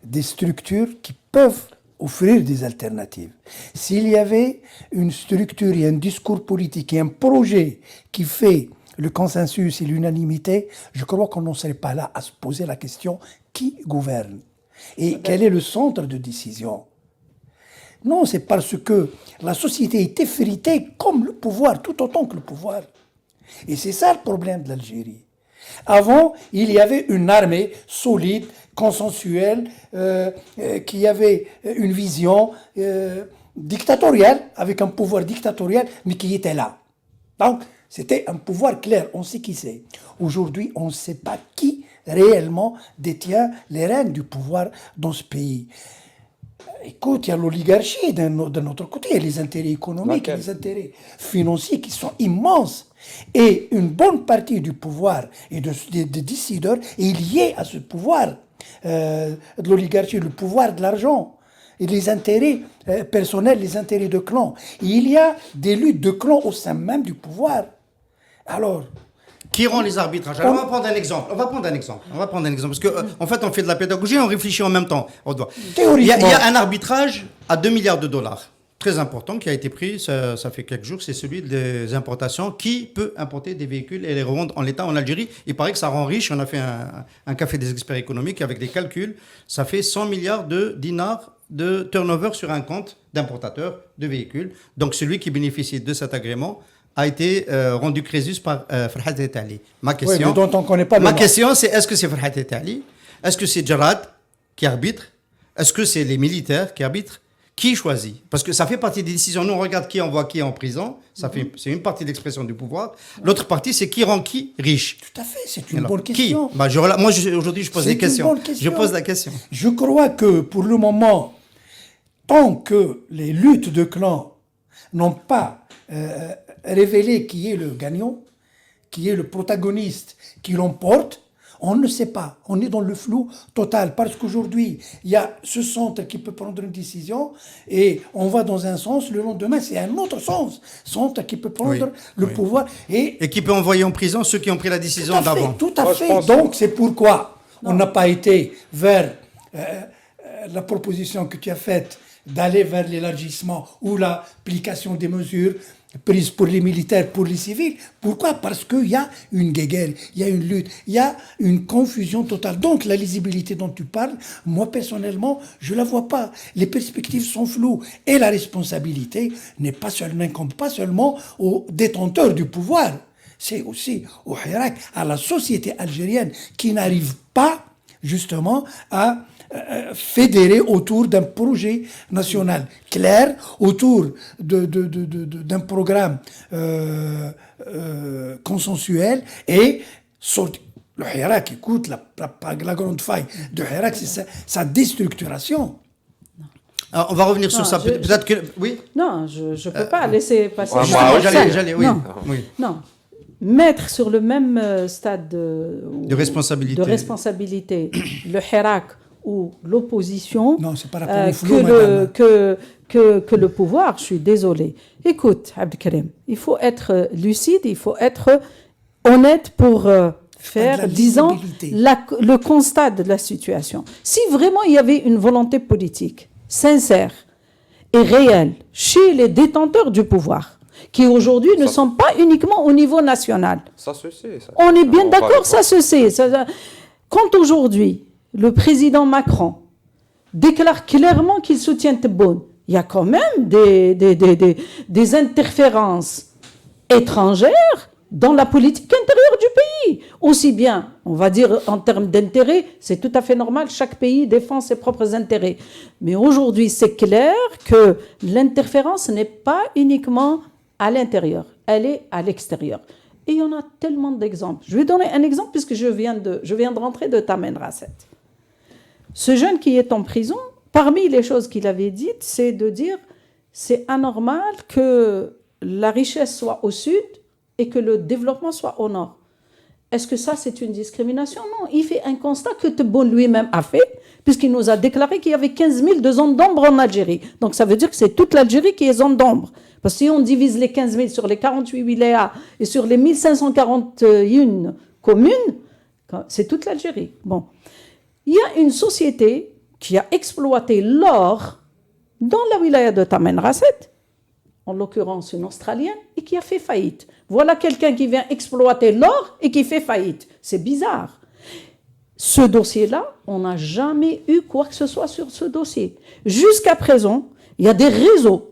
E: des structures qui peuvent offrir des alternatives, s'il y avait une structure et un discours politique et un projet qui fait le consensus et l'unanimité, je crois qu'on n'en serait pas là à se poser la question qui gouverne et quel est le centre de décision. Non, c'est parce que la société est effritée comme le pouvoir, tout autant que le pouvoir. Et c'est ça le problème de l'Algérie. Avant, il y avait une armée solide, consensuelle, qui avait une vision dictatoriale, avec un pouvoir dictatorial, mais qui était là. Donc, c'était un pouvoir clair, on sait qui c'est. Aujourd'hui, on ne sait pas qui réellement détient les rênes du pouvoir dans ce pays. Écoute, il y a l'oligarchie d'un autre côté, il y a les intérêts économiques, les intérêts financiers qui sont immenses. Et une bonne partie du pouvoir et des décideurs est liée à ce pouvoir de l'oligarchie, le pouvoir de l'argent et les intérêts personnels, les intérêts de clans. Et il y a des luttes de clans au sein même du pouvoir. Alors...
C: Qui rend les arbitrages? Alors, on va prendre un exemple. Parce qu'en fait, on fait de la pédagogie et on réfléchit en même temps. Il y a un arbitrage à 2 milliards de dollars. Très important, qui a été pris, ça fait quelques jours, c'est celui des importations. Qui peut importer des véhicules et les revendre en l'état en Algérie? Il paraît que ça rend riche. On a fait un café des experts économiques avec des calculs. Ça fait 100 milliards de dinars de turnover sur un compte d'importateur de véhicules. Donc celui qui bénéficie de cet agrément a été rendu crésus par Farhat Etali. Ma question,
E: dont on connaît pas le nom.
C: Question, c'est est-ce que c'est Farhat Etali? Est-ce que c'est Jarrad qui arbitre? Est-ce que c'est les militaires qui arbitrent? Qui choisit? Parce que ça fait partie des décisions. Nous, on regarde qui envoie qui en prison. C'est une partie de l'expression du pouvoir. L'autre partie, c'est qui rend qui riche.
E: Tout à fait, c'est une bonne question.
C: Qui? Aujourd'hui, je pose des questions. Je pose la question.
E: Je crois que pour le moment, tant que les luttes de clans n'ont pas révélé qui est le gagnant, qui est le protagoniste, qui l'emporte, on ne sait pas. On est dans le flou total. Parce qu'aujourd'hui, il y a ce centre qui peut prendre une décision et on va dans un sens. Le lendemain, c'est un autre sens. Centre qui peut prendre le pouvoir. Et
C: qui peut envoyer en prison ceux qui ont pris la décision d'avant.
E: Tout à fait. Donc, c'est pourquoi on n'a pas été vers la proposition que tu as faite d'aller vers l'élargissement ou l'application des mesures prises pour les militaires, pour les civils. Pourquoi? Parce qu'il y a une guéguerre, il y a une lutte, il y a une confusion totale. Donc la lisibilité dont tu parles, moi personnellement, je ne la vois pas. Les perspectives sont floues. Et la responsabilité n'incombe pas seulement aux détenteurs du pouvoir. C'est aussi au Hirak, à la société algérienne qui n'arrive pas justement à fédérer autour d'un projet national clair, autour d'un programme consensuel et le Hirak, écoute, la grande faille de Hirak, c'est sa déstructuration.
C: Alors, on va revenir sur ça. Peut-être que... Oui.
D: Non, je ne peux pas laisser passer...
C: J'allais, oui.
D: Non. Mettre sur le même stade de responsabilité le Hirak ou l'opposition que le pouvoir, je suis désolée. Écoute, Abdelkarim, il faut être lucide, il faut être honnête pour faire, disons, le constat de la situation. Si vraiment il y avait une volonté politique sincère et réelle chez les détenteurs du pouvoir, qui aujourd'hui ne sont pas uniquement au niveau national.
F: Ça se sait. Ça.
D: On est bien d'accord, ça se sait. Quand aujourd'hui, le président Macron déclare clairement qu'il soutient Tebboune, il y a quand même des interférences étrangères dans la politique intérieure du pays. Aussi bien, on va dire en termes d'intérêt, c'est tout à fait normal, chaque pays défend ses propres intérêts. Mais aujourd'hui, c'est clair que l'interférence n'est pas uniquement à l'intérieur, elle est à l'extérieur. Et il y en a tellement d'exemples. Je vais donner un exemple puisque je viens de rentrer de Tamen Rasset. Ce jeune qui est en prison, parmi les choses qu'il avait dites, c'est de dire c'est anormal que la richesse soit au sud et que le développement soit au nord. Est-ce que ça, c'est une discrimination? Non, il fait un constat que Tebboune lui-même a fait, puisqu'il nous a déclaré qu'il y avait 15 000 de zones d'ombre en Algérie. Donc ça veut dire que c'est toute l'Algérie qui est zone d'ombre. Parce que si on divise les 15 000 sur les 48 wilayas et sur les 1541 communes, c'est toute l'Algérie. Bon. Il y a une société qui a exploité l'or dans la wilaya de Tamen Rasset, en l'occurrence une Australienne, et qui a fait faillite. Voilà quelqu'un qui vient exploiter l'or et qui fait faillite. C'est bizarre. Ce dossier-là, on n'a jamais eu quoi que ce soit sur ce dossier. Jusqu'à présent, il y a des réseaux,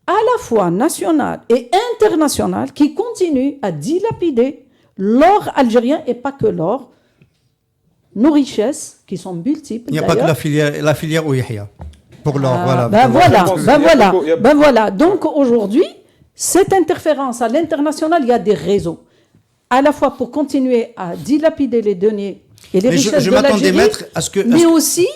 D: à la fois nationaux et internationaux, qui continuent à dilapider l'or algérien, et pas que l'or, nos richesses, qui sont multiples.
C: Il n'y a pas que la filière Ouihia. Pour l'or,
D: voilà. Donc aujourd'hui, cette interférence à l'international, il y a des réseaux. À la fois pour continuer à dilapider les données et les richesses de l'Algérie, mais aussi,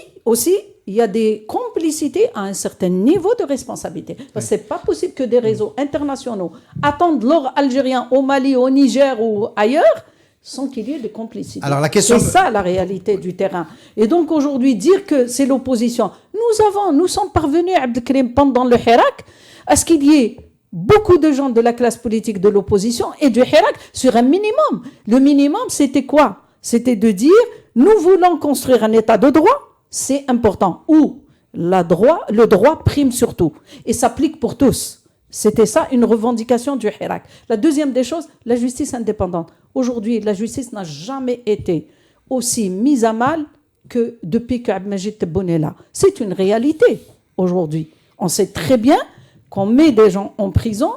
D: il y a des complicités à un certain niveau de responsabilité. Parce que ce n'est pas possible que des réseaux internationaux attendent l'or algérien au Mali, au Niger ou ailleurs, sans qu'il y ait de complicité.
C: Alors, la question...
D: C'est ça la réalité du terrain. Et donc aujourd'hui, dire que c'est l'opposition, nous sommes parvenus, Abdelkrim, pendant le Hirak, à ce qu'il y ait beaucoup de gens de la classe politique de l'opposition et du Hirak sur un minimum. Le minimum, c'était quoi? C'était de dire, nous voulons construire un état de droit, c'est important, où le droit prime surtout et s'applique pour tous. C'était ça, une revendication du Hirak. La deuxième des choses, la justice indépendante. Aujourd'hui, la justice n'a jamais été aussi mise à mal que depuis que Abdelmajid Tebboune est là. C'est une réalité aujourd'hui. On sait très bien qu'on met des gens en prison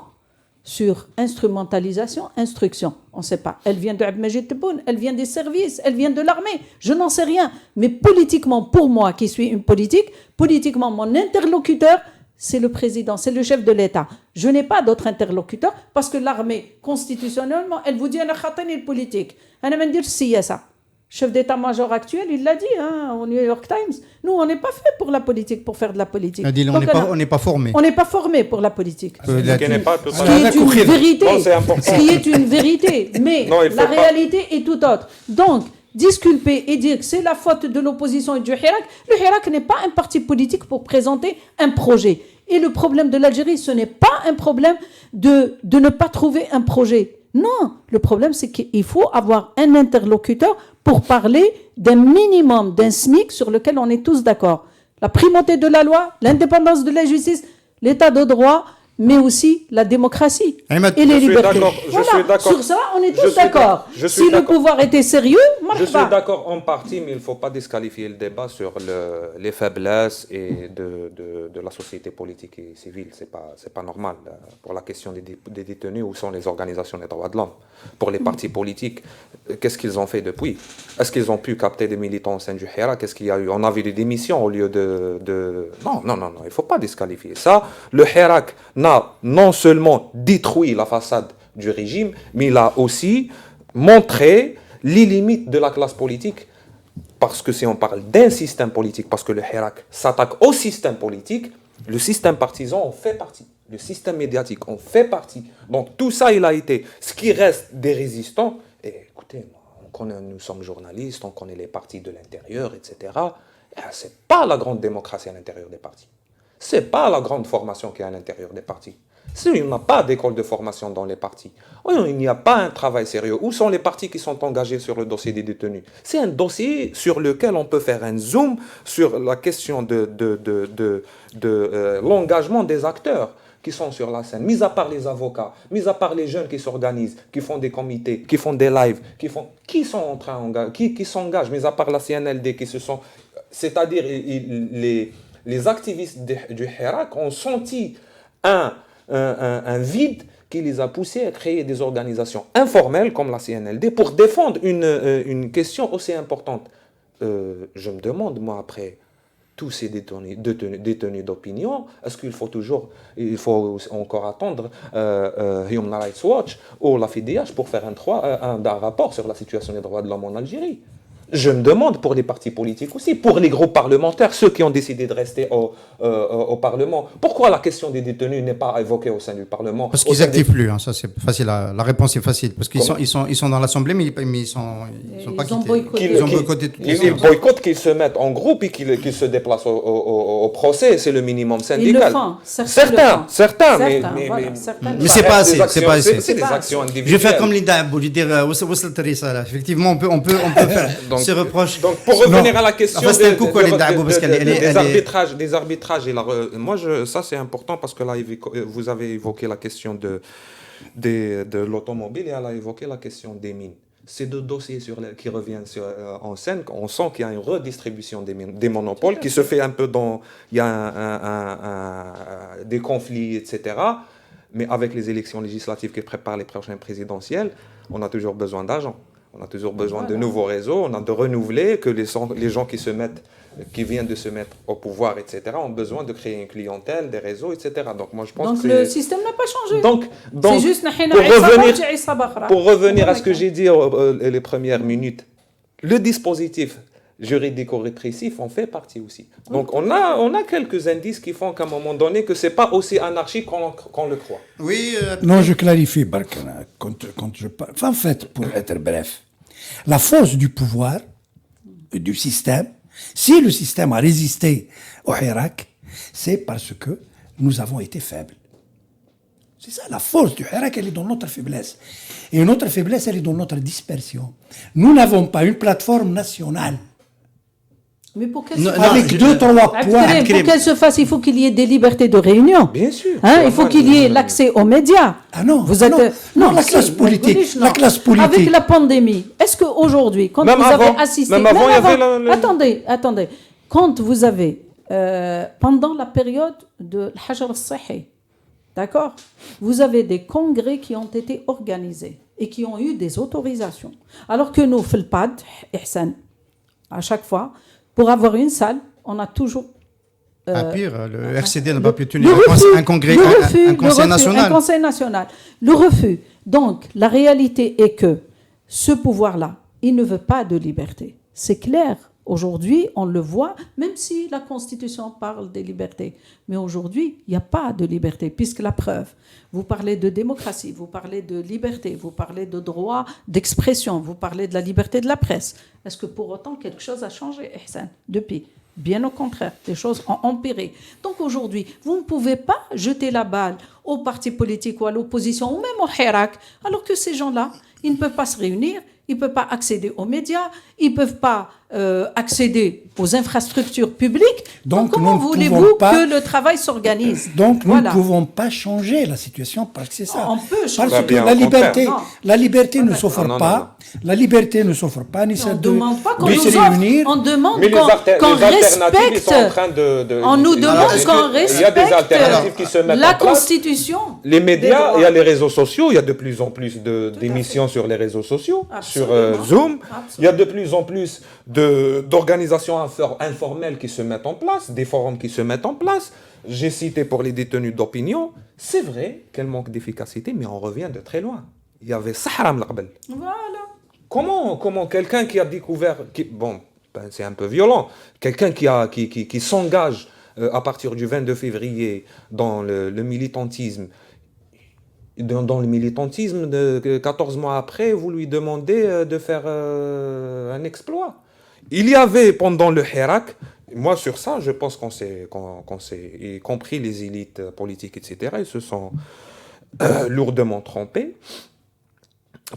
D: sur instrumentalisation, instruction. On ne sait pas. Elle vient de Abdelmajid Tebboune, elle vient des services, elle vient de l'armée. Je n'en sais rien. Mais politiquement, pour moi qui suis une politique, politiquement, mon interlocuteur, c'est le président, c'est le chef de l'État. Je n'ai pas d'autre interlocuteur parce que l'armée, constitutionnellement, elle vous dit « Ana khatani le politique ». Ana me dire si ça. Chef d'état-major actuel, il l'a dit au New York Times. Nous, on n'est pas fait pour la politique, pour faire de la politique.
C: On n'est pas formé.
D: On n'est pas formé pour la politique.
F: Ce qui n'est pas
D: Ce qui est une vérité.
F: Non, c'est important.
D: Ce qui est une vérité. Mais la réalité est tout autre. Donc, disculper et dire que c'est la faute de l'opposition et du Hirak. Le Hirak n'est pas un parti politique pour présenter un projet. Et le problème de l'Algérie, ce n'est pas un problème de ne pas trouver un projet. Non, le problème, c'est qu'il faut avoir un interlocuteur pour parler d'un minimum, d'un SMIC sur lequel on est tous d'accord. La primauté de la loi, l'indépendance de la justice, l'état de droit, mais aussi la démocratie et les libertés. Voilà, sur ça, on est tous d'accord. Si le pouvoir était sérieux,
F: je suis d'accord en partie, mais il ne faut pas disqualifier le débat sur les faiblesses et de la société politique et civile. Ce n'est pas normal. Pour la question des détenus, où sont les organisations des droits de l'homme? Pour les partis politiques, qu'est-ce qu'ils ont fait depuis? Est-ce qu'ils ont pu capter des militants au sein du Hirak? Qu'est-ce qu'il y a eu? On a vu des démissions au lieu de... Non, il ne faut pas disqualifier ça. Le Hirak n'a non seulement détruit la façade du régime, mais il a aussi montré les limites de la classe politique. Parce que si on parle d'un système politique, parce que le Hirak s'attaque au système politique, le système partisan en fait partie. Le système médiatique en fait partie. Donc tout ça, il a été. Ce qui reste des résistants, et écoutez, nous sommes journalistes, on connaît les partis de l'intérieur, etc. Ce n'est pas la grande démocratie à l'intérieur des partis. c'est pas la grande formation qui est à l'intérieur des partis. Il n'y a pas d'école de formation dans les partis. Il n'y a pas un travail sérieux. Où sont les partis qui sont engagés sur le dossier des détenus? C'est un dossier sur lequel on peut faire un zoom sur la question de l'engagement des acteurs qui sont sur la scène, mis à part les avocats, mis à part les jeunes qui s'organisent, qui font des comités, qui font des lives, qui sont en train qui s'engagent, mis à part la CNLD, c'est-à-dire les activistes du Hirak ont senti un vide qui les a poussés à créer des organisations informelles comme la CNLD pour défendre une question aussi importante. Je me demande, moi, après tous ces détenus d'opinion, est-ce qu'il faut encore attendre Human Rights Watch ou la FIDH pour faire un rapport sur la situation des droits de l'homme en Algérie? Je me demande pour les partis politiques aussi, pour les groupes parlementaires, ceux qui ont décidé de rester au Parlement, pourquoi la question des détenus n'est pas évoquée au sein du Parlement?
C: Parce qu'ils n'activent plus, hein, ça c'est facile, la réponse est facile. Parce qu'ils sont dans l'Assemblée, mais ils sont pas quittés. Ils ont boycotté toutes les
F: Ils boycottent, qu'ils se mettent en groupe et qu'ils se déplacent au procès, c'est le minimum syndical.
D: Ils le font,
F: certains, mais
C: c'est pas assez, c'est pas assez.
F: C'est des actions individuelles.
C: Je vais faire comme Linda Abou, je vais dire, effectivement, on peut faire ces reproches.
F: Donc, pour revenir à la question
C: des
F: arbitrages, ça c'est important parce que là, vous avez évoqué la question de l'automobile et elle a évoqué la question des mines. Ces deux dossiers qui reviennent en scène, on sent qu'il y a une redistribution des monopoles qui se fait un peu il y a des conflits, etc. Mais avec les élections législatives qui préparent les prochaines présidentielles, on a toujours besoin d'argent. On a toujours besoin de nouveaux réseaux, on a de renouveler, que les gens qui viennent de se mettre au pouvoir, etc., ont besoin de créer une clientèle, des réseaux, etc. Donc moi je pense que
D: le système n'a pas changé.
F: Donc
D: c'est juste
F: pour revenir à ce que j'ai dit les premières minutes, le dispositif juridico-répressif en fait partie aussi. Donc on a quelques indices qui font qu'à un moment donné que c'est pas aussi anarchique qu'on le croit.
C: Oui.
E: Non, je clarifie, Barkana, quand je parle. En fait, pour être bref, la force du pouvoir, du système, si le système a résisté au Hirak, c'est parce que nous avons été faibles. C'est ça, la force du Hirak, elle est dans notre faiblesse. Et notre faiblesse, elle est dans notre dispersion. Nous n'avons pas une plateforme nationale.
D: Mais pour qu'elle se fasse, il faut qu'il y ait des libertés de réunion.
F: Bien sûr.
D: Il faut qu'il y ait l'accès aux médias.
E: Ah non,
D: la classe politique. Avec la pandémie, est-ce qu'aujourd'hui, quand vous avez assisté... Attendez. Quand vous avez, pendant la période de l'Hajar al-Sahi, d'accord, vous avez des congrès qui ont été organisés et qui ont eu des autorisations. Alors que nous, Filpad, Ihsan, à chaque fois, pour avoir une salle, on a toujours...
C: pire, le RCD n'a pas pu tenir un conseil national.
D: Le refus. Donc, la réalité est que ce pouvoir-là, il ne veut pas de liberté. C'est clair. Aujourd'hui, on le voit, même si la Constitution parle des libertés. Mais aujourd'hui, il n'y a pas de liberté, puisque la preuve, vous parlez de démocratie, vous parlez de liberté, vous parlez de droit d'expression, vous parlez de la liberté de la presse. Est-ce que pour autant quelque chose a changé, Ihsan, depuis ? Bien au contraire, les choses ont empiré. Donc aujourd'hui, vous ne pouvez pas jeter la balle aux partis politiques ou à l'opposition, ou même au Hirak, alors que ces gens-là, ils ne peuvent pas se réunir, ils ne peuvent pas accéder aux médias, ils ne peuvent pas accéder aux infrastructures publiques. Donc comment voulez-vous que le travail s'organise?
E: Donc nous ne pouvons pas changer la situation parce que c'est ça.
D: On peut changer.
E: Parce que la liberté ne s'offre pas. La liberté ne s'offre pas, ni celle de se réunir.
D: On demande qu'on respecte. On nous demande qu'on respecte la Constitution.
F: Les médias, il y a les réseaux sociaux, il y a de plus en plus d'émissions sur les réseaux sociaux, sur Zoom. Il y a de plus en plus d'organisations informelles qui se mettent en place, des forums qui se mettent en place. J'ai cité pour les détenus d'opinion. C'est vrai qu'elle manque d'efficacité, mais on revient de très loin. Il y avait Sahram Laqbel.
D: Voilà.
F: Comment quelqu'un qui a découvert... c'est un peu violent. Quelqu'un qui s'engage à partir du 22 février dans le militantisme, dans le militantisme, 14 mois après, vous lui demandez de faire un exploit. Il y avait pendant le Hirak Moi, sur ça, je pense qu'on s'est, y compris les élites politiques, etc., ils se sont lourdement trompés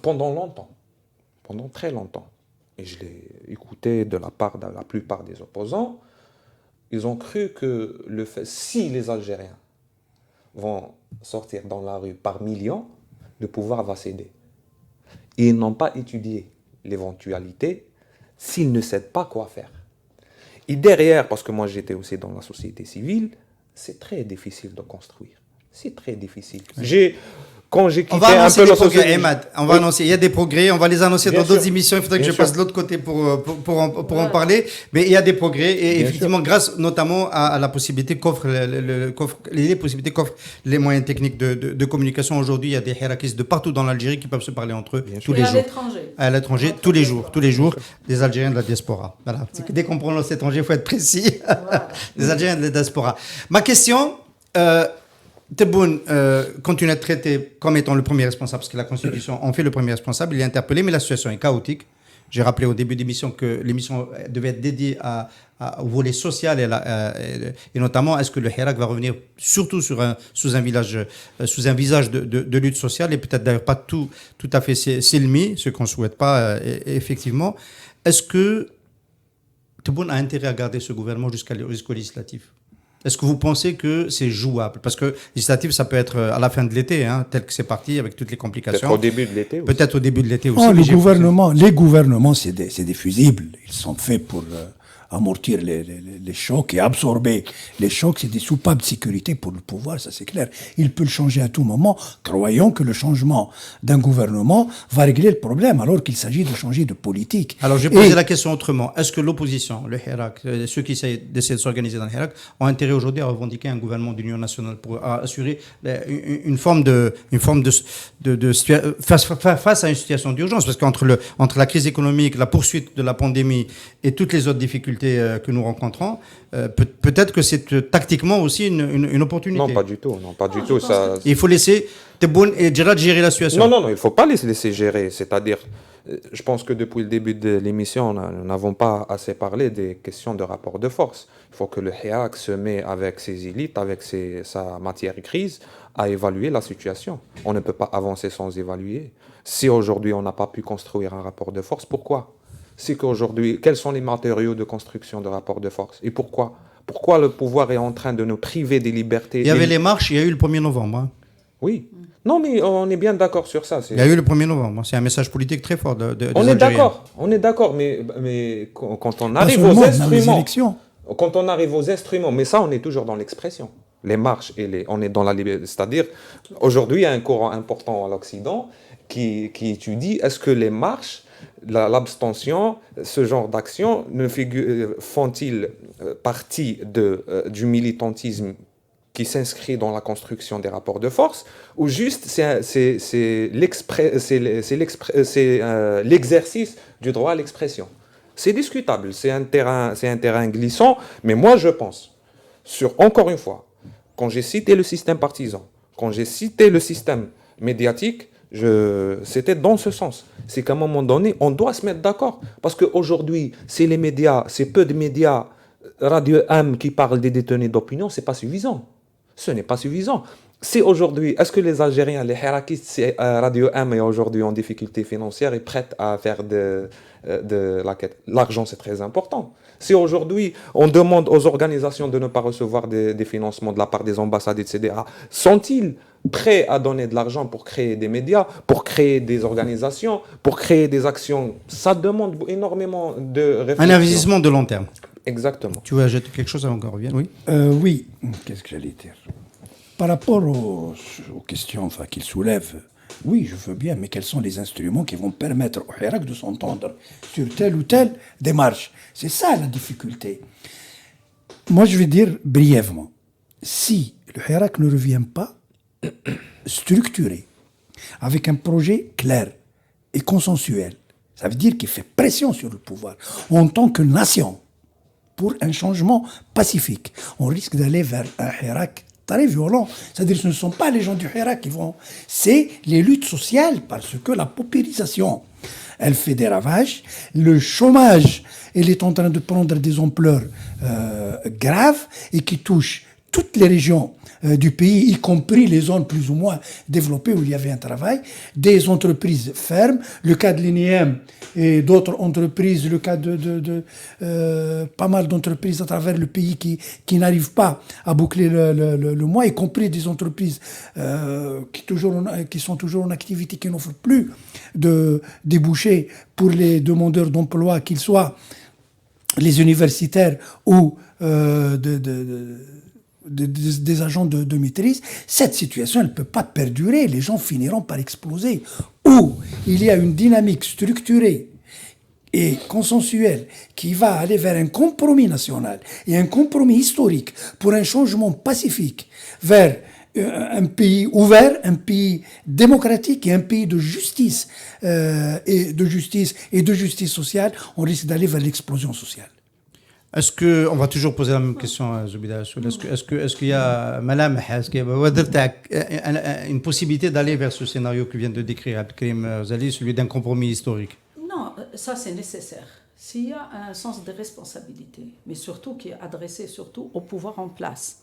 F: pendant longtemps, pendant très longtemps. Et je l'ai écouté de la part de la plupart des opposants. Ils ont cru que si les Algériens vont sortir dans la rue par millions, le pouvoir va céder. Et ils n'ont pas étudié l'éventualité. S'ils ne cèdent pas, quoi faire? Et derrière, parce que moi j'étais aussi dans la société civile, c'est très difficile de construire. C'est très difficile. Quand j'ai quitté un peu la société...
C: On va annoncer, il y a des progrès, on va les annoncer dans d'autres émissions. Il faudrait que je passe de l'autre côté pour en parler. Mais il y a des progrès et effectivement, grâce notamment à la possibilité qu'offrent les possibilités qu'offrent les moyens techniques de communication. Aujourd'hui, il y a des hirakistes de partout dans l'Algérie qui peuvent se parler entre eux tous les jours. À l'étranger, tous les jours, des Algériens de la diaspora. Voilà. Dès qu'on prononce étranger, il faut être précis. Des Algériens de la diaspora. Ma question... Tebboune continue à être traité comme étant le premier responsable, parce que la Constitution en fait le premier responsable, il est interpellé, mais la situation est chaotique. J'ai rappelé au début d'émission que l'émission devait être dédiée au volet social et notamment est-ce que le Hirak va revenir surtout sous un visage de lutte sociale et peut-être d'ailleurs pas tout à fait silmi, ce qu'on ne souhaite pas effectivement. Est-ce que Tebboune a intérêt à garder ce gouvernement jusqu'au législatif? Est-ce que vous pensez que c'est jouable? Parce que législatif, ça peut être à la fin de l'été, tel que c'est parti, avec toutes les complications.
F: Peut-être au début de l'été aussi.
C: Peut-être au début de l'été aussi.
E: Les gouvernements, c'est des fusibles. Ils sont faits pour amortir les chocs et absorber les chocs. C'est des soupapes de sécurité pour le pouvoir, ça c'est clair. Il peut le changer à tout moment. Croyons que le changement d'un gouvernement va régler le problème, alors qu'il s'agit de changer de politique.
C: Alors je vais poser la question autrement. Est-ce que l'opposition, le Hirak, ceux qui essaient de s'organiser dans le Hirak, ont intérêt aujourd'hui à revendiquer un gouvernement d'union nationale pour assurer une forme de face à une situation d'urgence? Parce qu'entre la crise économique, la poursuite de la pandémie et toutes les autres difficultés que nous rencontrons, peut-être que c'est tactiquement aussi une opportunité.
F: Non, pas du tout. Ça...
C: Il faut laisser Tebboune et Djerad gérer la situation.
F: Non, il ne faut pas les laisser gérer. C'est-à-dire, je pense que depuis le début de l'émission, nous n'avons pas assez parlé des questions de rapport de force. Il faut que le Hirak se mette avec ses élites, avec sa matière grise, à évaluer la situation. On ne peut pas avancer sans évaluer. Si aujourd'hui on n'a pas pu construire un rapport de force, pourquoi ? C'est qu'aujourd'hui, quels sont les matériaux de construction de rapport de force? Et pourquoi? Pourquoi le pouvoir est en train de nous priver des libertés?
C: Il y avait les marches, il y a eu le 1er novembre.
F: Oui. Non, mais on est bien d'accord sur ça.
C: Il y a eu le 1er novembre. C'est un message politique très fort des
F: on est d'accord, mais quand on arrive aux instruments... Quand on arrive aux instruments, mais ça, on est toujours dans l'expression. Les marches, on est dans la liberté. C'est-à-dire, aujourd'hui, il y a un courant important à l'Occident qui étudie est-ce que les marches, l'abstention, ce genre d'actions font-ils partie du militantisme qui s'inscrit dans la construction des rapports de force, ou juste c'est l'exercice du droit à l'expression? C'est discutable, c'est un terrain glissant, mais moi je pense, encore une fois, quand j'ai cité le système partisan, quand j'ai cité le système médiatique, c'était dans ce sens. C'est qu'à un moment donné, on doit se mettre d'accord. Parce qu'aujourd'hui, c'est les médias, c'est peu de médias, Radio M qui parlent des détenus d'opinion, c'est pas suffisant. Ce n'est pas suffisant. C'est aujourd'hui, est-ce que les Algériens, les hirakistes, Radio M est aujourd'hui en difficulté financière et prête à faire de la quête? L'argent, c'est très important. Si aujourd'hui, on demande aux organisations de ne pas recevoir des financements de la part des ambassades, etc., sont-ils prêts à donner de l'argent pour créer des médias, pour créer des organisations, pour créer des actions? Ça demande énormément de réflexion.
C: Un investissement de long terme.
F: Exactement.
C: Tu veux ajouter quelque chose avant qu'on revienne? Oui.
E: Oui. Qu'est-ce que j'allais dire? Par rapport aux questions qu'il soulève, oui, je veux bien, mais quels sont les instruments qui vont permettre au Hirak de s'entendre sur telle ou telle démarche? C'est ça la difficulté. Moi, je vais dire brièvement, si le Hirak ne revient pas structuré, avec un projet clair et consensuel, ça veut dire qu'il fait pression sur le pouvoir en tant que nation pour un changement pacifique, on risque d'aller vers un Hirak très violent. C'est-à-dire que ce ne sont pas les gens du Hirak qui vont... C'est les luttes sociales, parce que la paupérisation Elle fait des ravages. Le chômage, il est en train de prendre des ampleurs graves et qui touche toutes les régions du pays, y compris les zones plus ou moins développées où il y avait un travail. Des entreprises ferment. Le cas de l'INEM et d'autres entreprises, le cas de pas mal d'entreprises à travers le pays qui n'arrivent pas à boucler le mois, y compris des entreprises qui sont toujours en activité, qui n'offrent plus de débouchés pour les demandeurs d'emploi, qu'ils soient les universitaires ou des agents de maîtrise. Cette situation, elle ne peut pas perdurer. Les gens finiront par exploser. Ou il y a une dynamique structurée et consensuelle qui va aller vers un compromis national et un compromis historique pour un changement pacifique vers un pays ouvert, un pays démocratique et un pays de justice et de justice sociale. On risque d'aller vers l'explosion sociale.
C: Est-ce que, on va toujours poser la même question, Zoubida, est-ce qu'il y a, Madame, est-ce qu'il y a une possibilité d'aller vers ce scénario que vient de décrire Abdelkrim Zali, celui d'un compromis historique?
D: Non, ça c'est nécessaire. S'il y a un sens de responsabilité, mais surtout qui est adressé surtout au pouvoir en place.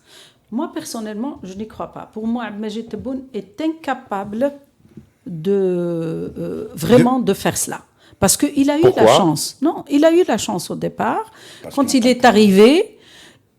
D: Moi, personnellement, je n'y crois pas. Pour moi, Abdelmajid Tebboune est incapable vraiment de faire cela. Parce qu'il a eu la chance. Non, il a eu la chance au départ. Quand il est arrivé,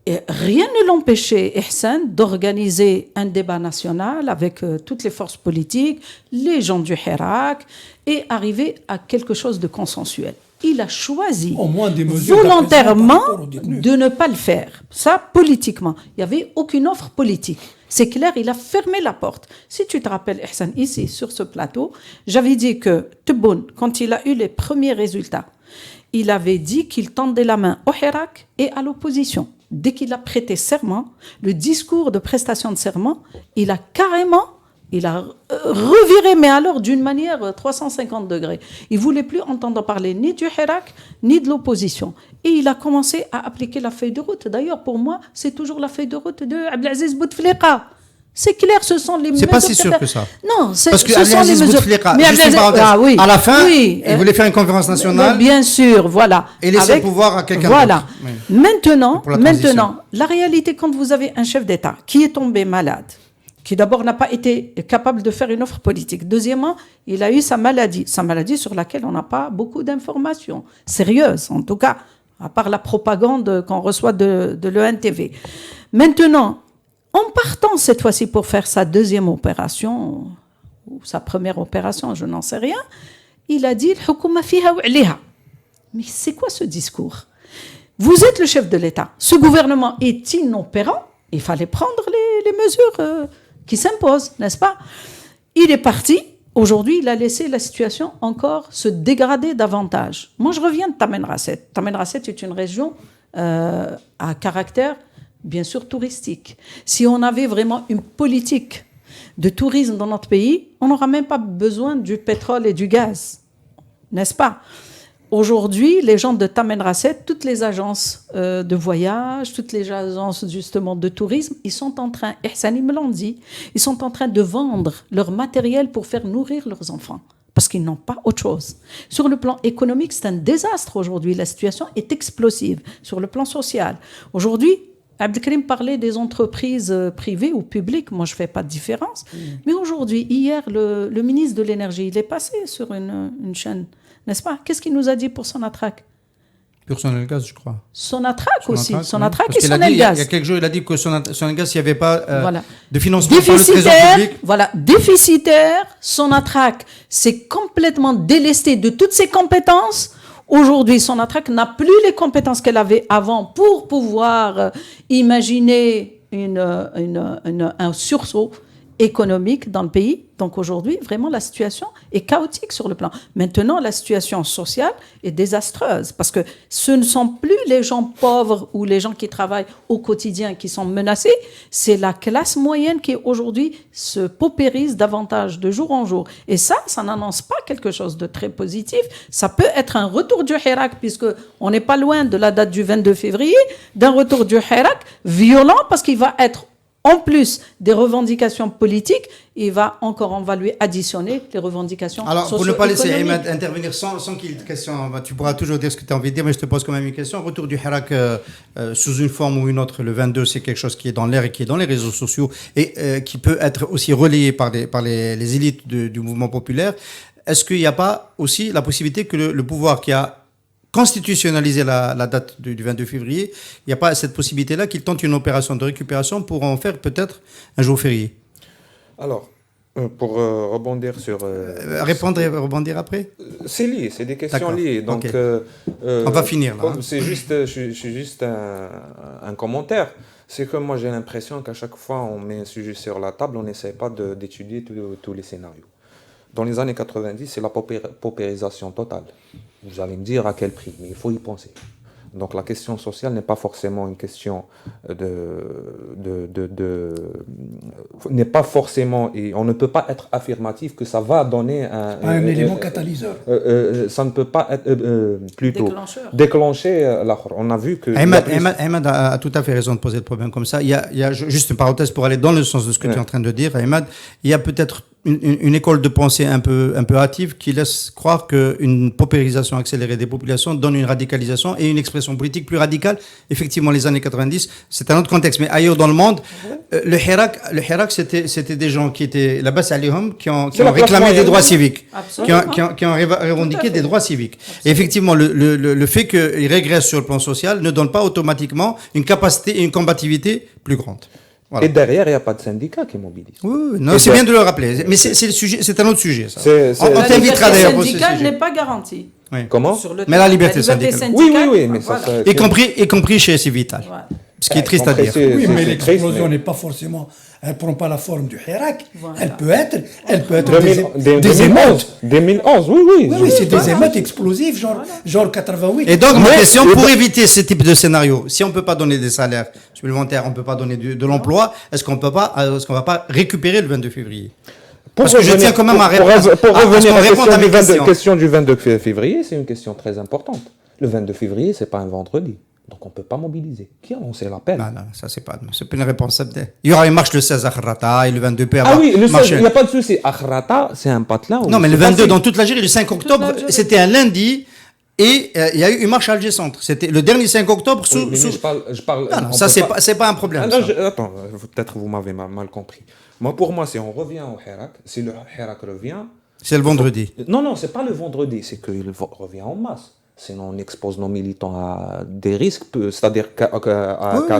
D: rien ne l'empêchait, Ihsan, d'organiser un débat national avec toutes les forces politiques, les gens du Hirak, et arriver à quelque chose de consensuel. Il a choisi volontairement de ne pas le faire. Ça, politiquement. Il n'y avait aucune offre politique. C'est clair, il a fermé la porte. Si tu te rappelles, Ihsan, ici, sur ce plateau, j'avais dit que Tebboune, quand il a eu les premiers résultats, il avait dit qu'il tendait la main au Hirak et à l'opposition. Dès qu'il a prêté serment, le discours de prestation de serment, il a reviré, mais alors d'une manière 350 degrés. Il ne voulait plus entendre parler ni du Hirak, ni de l'opposition. Et il a commencé à appliquer la feuille de route. D'ailleurs, pour moi, c'est toujours la feuille de route de Abdelaziz Bouteflika. C'est clair, ce sont les mesures...
C: C'est pas si sûr que ça.
D: Non,
C: parce que Abdelaziz Bouteflika, à la fin, il voulait faire une conférence nationale.
D: Mais bien sûr, voilà.
C: Et laisser le pouvoir à quelqu'un
D: d'autre.
C: Oui.
D: Maintenant, la réalité, quand vous avez un chef d'État qui est tombé malade, qui d'abord n'a pas été capable de faire une offre politique. Deuxièmement, il a eu sa maladie sur laquelle on n'a pas beaucoup d'informations sérieuses, en tout cas, à part la propagande qu'on reçoit de l'ENTV. Maintenant, en partant cette fois-ci pour faire sa deuxième opération, ou sa première opération, je n'en sais rien, il a dit « Al-Hukuma fiha wa 'alayha ». Mais c'est quoi ce discours? Vous êtes le chef de l'État. Ce gouvernement est inopérant. Il fallait prendre les mesures qui s'imposent, n'est-ce pas? Il est parti. Aujourd'hui, il a laissé la situation encore se dégrader davantage. Moi, je reviens de Tamen Rasset. Tamen Rasset est une région à caractère, bien sûr, touristique. Si on avait vraiment une politique de tourisme dans notre pays, on n'aura même pas besoin du pétrole et du gaz, n'est-ce pas? Aujourd'hui, les gens de Tamen Rasset, toutes les agences de voyage, toutes les agences justement de tourisme, ils sont en train, Ihsani me l'ont dit, ils sont en train de vendre leur matériel pour faire nourrir leurs enfants. Parce qu'ils n'ont pas autre chose. Sur le plan économique, c'est un désastre aujourd'hui. La situation est explosive. Sur le plan social, aujourd'hui, Abdelkrim parlait des entreprises privées ou publiques. Moi, je ne fais pas de différence. Mais aujourd'hui, hier, le ministre de l'Énergie, il est passé sur une chaîne, n'est-ce pas? Qu'est-ce qu'il nous a dit pour Sonatrach?
C: Pour Sonelgaz, je crois.
D: Sonatrach aussi. Sonatrach
C: et
D: Sonelgaz.
C: Il y a quelques jours, il a dit que Sonelgaz, il n'y avait pas de financement par le trésor public.
D: Voilà, déficitaire. Sonatrach, c'est complètement délesté de toutes ses compétences. Aujourd'hui, Sonatrach n'a plus les compétences qu'elle avait avant pour pouvoir imaginer un sursaut économique dans le pays. Donc aujourd'hui, vraiment, la situation est chaotique sur le plan. Maintenant, la situation sociale est désastreuse parce que ce ne sont plus les gens pauvres ou les gens qui travaillent au quotidien qui sont menacés, c'est la classe moyenne qui aujourd'hui se paupérise davantage de jour en jour. Et ça n'annonce pas quelque chose de très positif. Ça peut être un retour du Hirak, puisque on n'est pas loin de la date du 22 février, d'un retour du Hirak violent parce qu'il va être en plus des revendications politiques, on va lui additionner les revendications
C: Alors, pour ne pas laisser
D: socio-économiques.
C: Ahmed intervenir sans qu'il y ait de questions, tu pourras toujours dire ce que tu as envie de dire, mais je te pose quand même une question. Retour du Hirak sous une forme ou une autre, le 22, c'est quelque chose qui est dans l'air et qui est dans les réseaux sociaux et qui peut être aussi relayé par les élites du mouvement populaire. Est-ce qu'il n'y a pas aussi la possibilité que le pouvoir qui a constitutionnalisé la date du 22 février, il n'y a pas cette possibilité-là qu'il tente une opération de récupération pour en faire peut-être un jour férié?
F: Alors, pour rebondir sur...
C: Répondre et rebondir après?
F: C'est lié, c'est des questions
C: D'accord,
F: liées. Donc,
C: ok. On va finir là.
F: C'est juste, je suis juste un commentaire. C'est que moi j'ai l'impression qu'à chaque fois on met un sujet sur la table, on n'essaie pas d'étudier tous les scénarios. Dans les années 90, c'est la paupérisation totale. Vous allez me dire à quel prix, mais il faut y penser. Donc la question sociale n'est pas forcément une question n'est pas forcément, et on ne peut pas être affirmatif que ça va donner
E: un élément catalyseur.
F: Ça ne peut pas être plutôt
D: Déclencheur.
F: on a vu que...
C: Ahmed a tout à fait raison de poser le problème comme ça. Il y a juste une parenthèse pour aller dans le sens de ce que tu es en train de dire, Ahmed. Il y a peut-être une école de pensée un peu hâtive qui laisse croire qu'une paupérisation accélérée des populations donne une radicalisation et une expression politique plus radicale. Effectivement, les années 90, c'est un autre contexte. Mais ailleurs dans le monde, le Hirak, c'était des gens qui étaient là-bas, qui ont réclamé des droits civiques, qui ont revendiqué des droits civiques. Et effectivement, le fait qu'ils régressent sur le plan social ne donne pas automatiquement une capacité et une combativité plus grande. Voilà.
F: Et derrière, il n'y a pas de syndicat qui mobilise.
C: Oui, non, c'est bien de le rappeler. Mais c'est le sujet, c'est un autre sujet. Ça.
D: On t'invitera d'ailleurs pour ce sujet. La liberté syndicale n'est pas garantie.
C: Oui.
F: Comment?
C: Mais la liberté syndicale.
F: Oui, mais
C: voilà. Y compris chez Civital. Voilà. Ce qui est triste à dire.
E: Oui, mais l'explosion n'est pas forcément... Elle ne prend pas la forme du Hirak. Voilà. Elle peut être des émeutes.
F: 2011, oui.
E: Oui, c'est des émeutes explosives, genre 88.
C: Et donc, ma question, pour éviter ce type de scénario, si on ne peut pas donner des salaires supplémentaires, on ne peut pas donner de l'emploi, est-ce qu'on ne va pas récupérer le 22 février? Parce que je tiens quand même à répondre.
F: Pour revenir à la question du 22 février, c'est une question très importante. Le 22 février, ce n'est pas un vendredi. Donc on ne peut pas mobiliser. Qui a lancé l'appel?
C: Non, ça c'est pas une réponse. Il y aura une marche le 16 à Akhrata et le 22 peut
F: avoir. Ah oui, le 16, il n'y a pas de souci. Akhrata, c'est un patelin.
C: Non, mais le 22 dans toute l'Algérie, le 5 octobre, c'était un lundi. Et il y a eu une marche à Alger Centre. C'était le dernier 5 octobre.
F: Je parle.
C: Non, ça c'est pas un problème.
F: Attends, peut-être vous m'avez mal compris. Pour moi, si on revient au Hirak, si le Hirak revient.
C: C'est le vendredi.
F: Non, c'est pas le vendredi, c'est qu'il revient en masse. Sinon, on expose nos militants à des risques, c'est-à-dire qu'à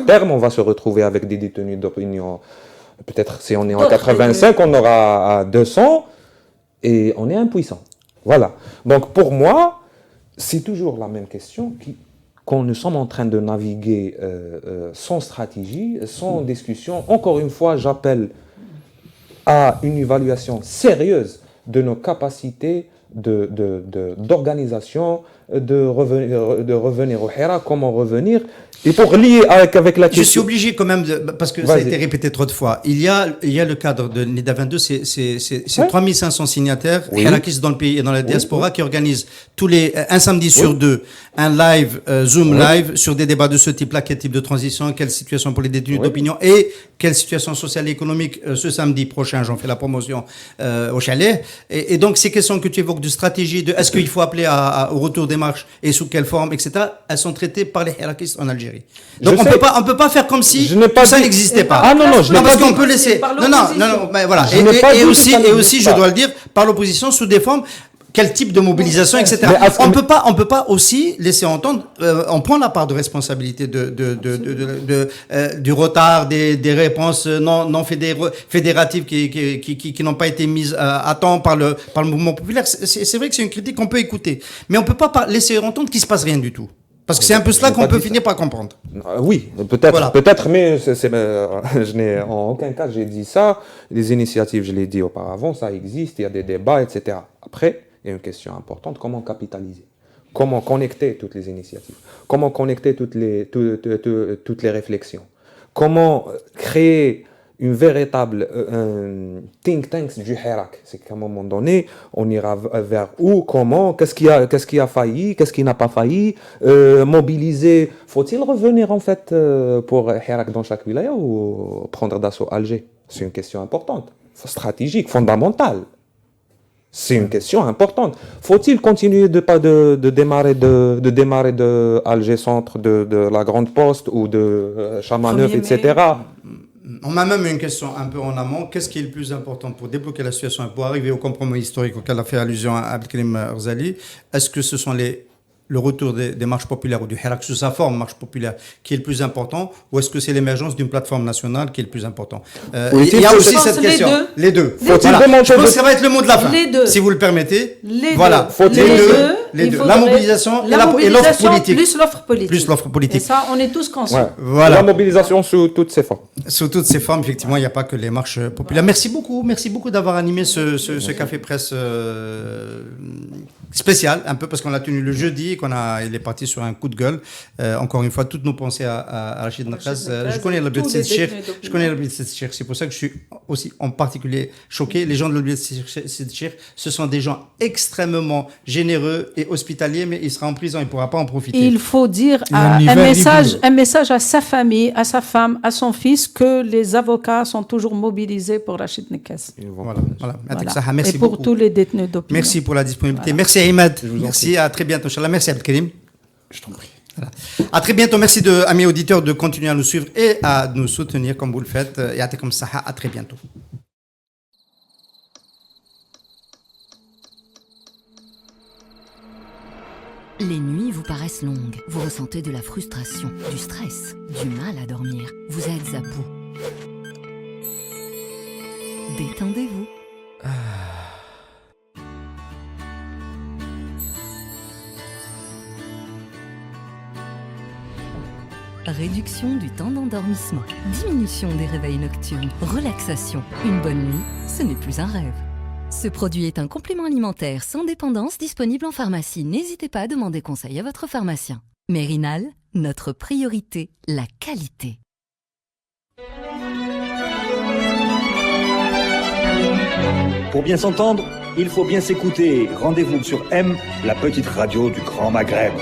F: terme, on va se retrouver avec des détenus d'opinion. Peut-être si on est en 85, on aura 200 et on est impuissant. Voilà. Donc pour moi, c'est toujours la même question quand nous sommes en train de naviguer sans stratégie, sans discussion. Encore une fois, j'appelle à une évaluation sérieuse de nos capacités d'organisation, de revenir au Hirak, comment revenir, et pour lier avec la question...
C: Je suis obligé quand même, parce que ça a été répété trop de fois, il y a le cadre de NIDA 22, c'est 3500 signataires, hirakistes dans le pays et dans la diaspora, qui organisent un samedi sur deux, un live, Zoom live, sur des débats de ce type-là, quel type de transition, quelle situation pour les détenus d'opinion, et quelle situation sociale et économique ce samedi prochain, j'en fais la promotion au chalet. Et donc ces questions que tu évoques de stratégie, de est-ce qu'il faut appeler au retour des marches et sous quelle forme, etc., elles sont traitées par les hirakistes en Algérie. Donc on peut pas faire comme si ça n'existait pas.
F: Ah non, je n'ai pas
C: parce qu'on peut laisser. Non, mais voilà. Et aussi, je dois le dire, par l'opposition sous des formes. Quel type de mobilisation, etc. On peut pas aussi laisser entendre. On prend la part de responsabilité du retard des réponses non fédératives qui n'ont pas été mises à temps par le mouvement populaire. C'est vrai que c'est une critique qu'on peut écouter, mais on peut pas laisser entendre qu'il se passe rien du tout. Parce que c'est un peu cela qu'on peut finir par comprendre.
F: Oui, peut-être, mais je n'ai en aucun cas j'ai dit ça. Les initiatives, je l'ai dit auparavant, ça existe, il y a des débats, etc. Après, il y a une question importante, comment capitaliser? Comment connecter toutes les initiatives? Comment connecter toutes les réflexions? Comment créer une véritable think tank du Hirak. C'est qu'à un moment donné, on ira vers où, comment, qu'est-ce qui a failli, qu'est-ce qui n'a pas failli, mobiliser. Faut-il revenir en fait pour Hirak dans chaque wilaya ou prendre d'assaut Alger? C'est une question importante, stratégique, fondamentale. C'est une question importante. Faut-il continuer de démarrer de Alger Centre, de la Grande Poste ou de Chamanœuf, etc.
C: On a même une question un peu en amont. Qu'est-ce qui est le plus important pour débloquer la situation et pour arriver au compromis historique auquel a fait allusion Abdelkrim Rzali? Est-ce que ce sont le retour des marches populaires ou du Hirak sous sa forme marche populaire qui est le plus important, ou est-ce que c'est l'émergence d'une plateforme nationale qui est le plus important? Il y a aussi cette question. Les deux. Je pense que ça va être le mot de la fin.
D: Les deux.
C: Si vous le permettez.
D: Les
C: voilà. Les deux. La mobilisation et l'offre politique. Plus l'offre politique.
D: Et ça, on est tous conscients.
F: Ouais. Voilà. La mobilisation sous toutes ses formes.
C: Sous toutes ces formes, effectivement, il n'y a pas que les marches populaires. Merci beaucoup d'avoir animé ce café presse spécial, un peu parce qu'on l'a tenu le jeudi et il est parti sur un coup de gueule. Encore une fois, toutes nos pensées à Rachid Nakraz. Je connais l'Objet de Sidchir, c'est pour ça que je suis aussi en particulier choqué. Les gens de l'Objet de Sidchir, ce sont des gens extrêmement généreux et hospitaliers, mais il sera en prison, il ne pourra pas en profiter.
D: Il faut dire un message à sa famille, à sa femme, à son fils, que les avocats sont toujours mobilisés pour Rachid Nakaz.
C: Voilà.
D: Merci beaucoup. Et pour tous les détenus d'opinion.
C: Merci pour la disponibilité. Voilà. Merci Imad. Merci, à très bientôt. Inch'Allah. Merci Abdelkrim.
E: Je t'en prie.
C: Voilà. À très bientôt. Merci amis auditeurs de continuer à nous suivre et à nous soutenir comme vous le faites. Et à très bientôt.
A: Les nuits vous paraissent longues. Vous ressentez de la frustration, du stress, du mal à dormir. Vous êtes à bout. Détendez-vous. Réduction du temps d'endormissement, diminution des réveils nocturnes, relaxation. Une bonne nuit, ce n'est plus un rêve. Ce produit est un complément alimentaire sans dépendance disponible en pharmacie. N'hésitez pas à demander conseil à votre pharmacien. Mérinal, notre priorité, la qualité.
B: Pour bien s'entendre, il faut bien s'écouter. Rendez-vous sur M, la petite radio du Grand Maghreb.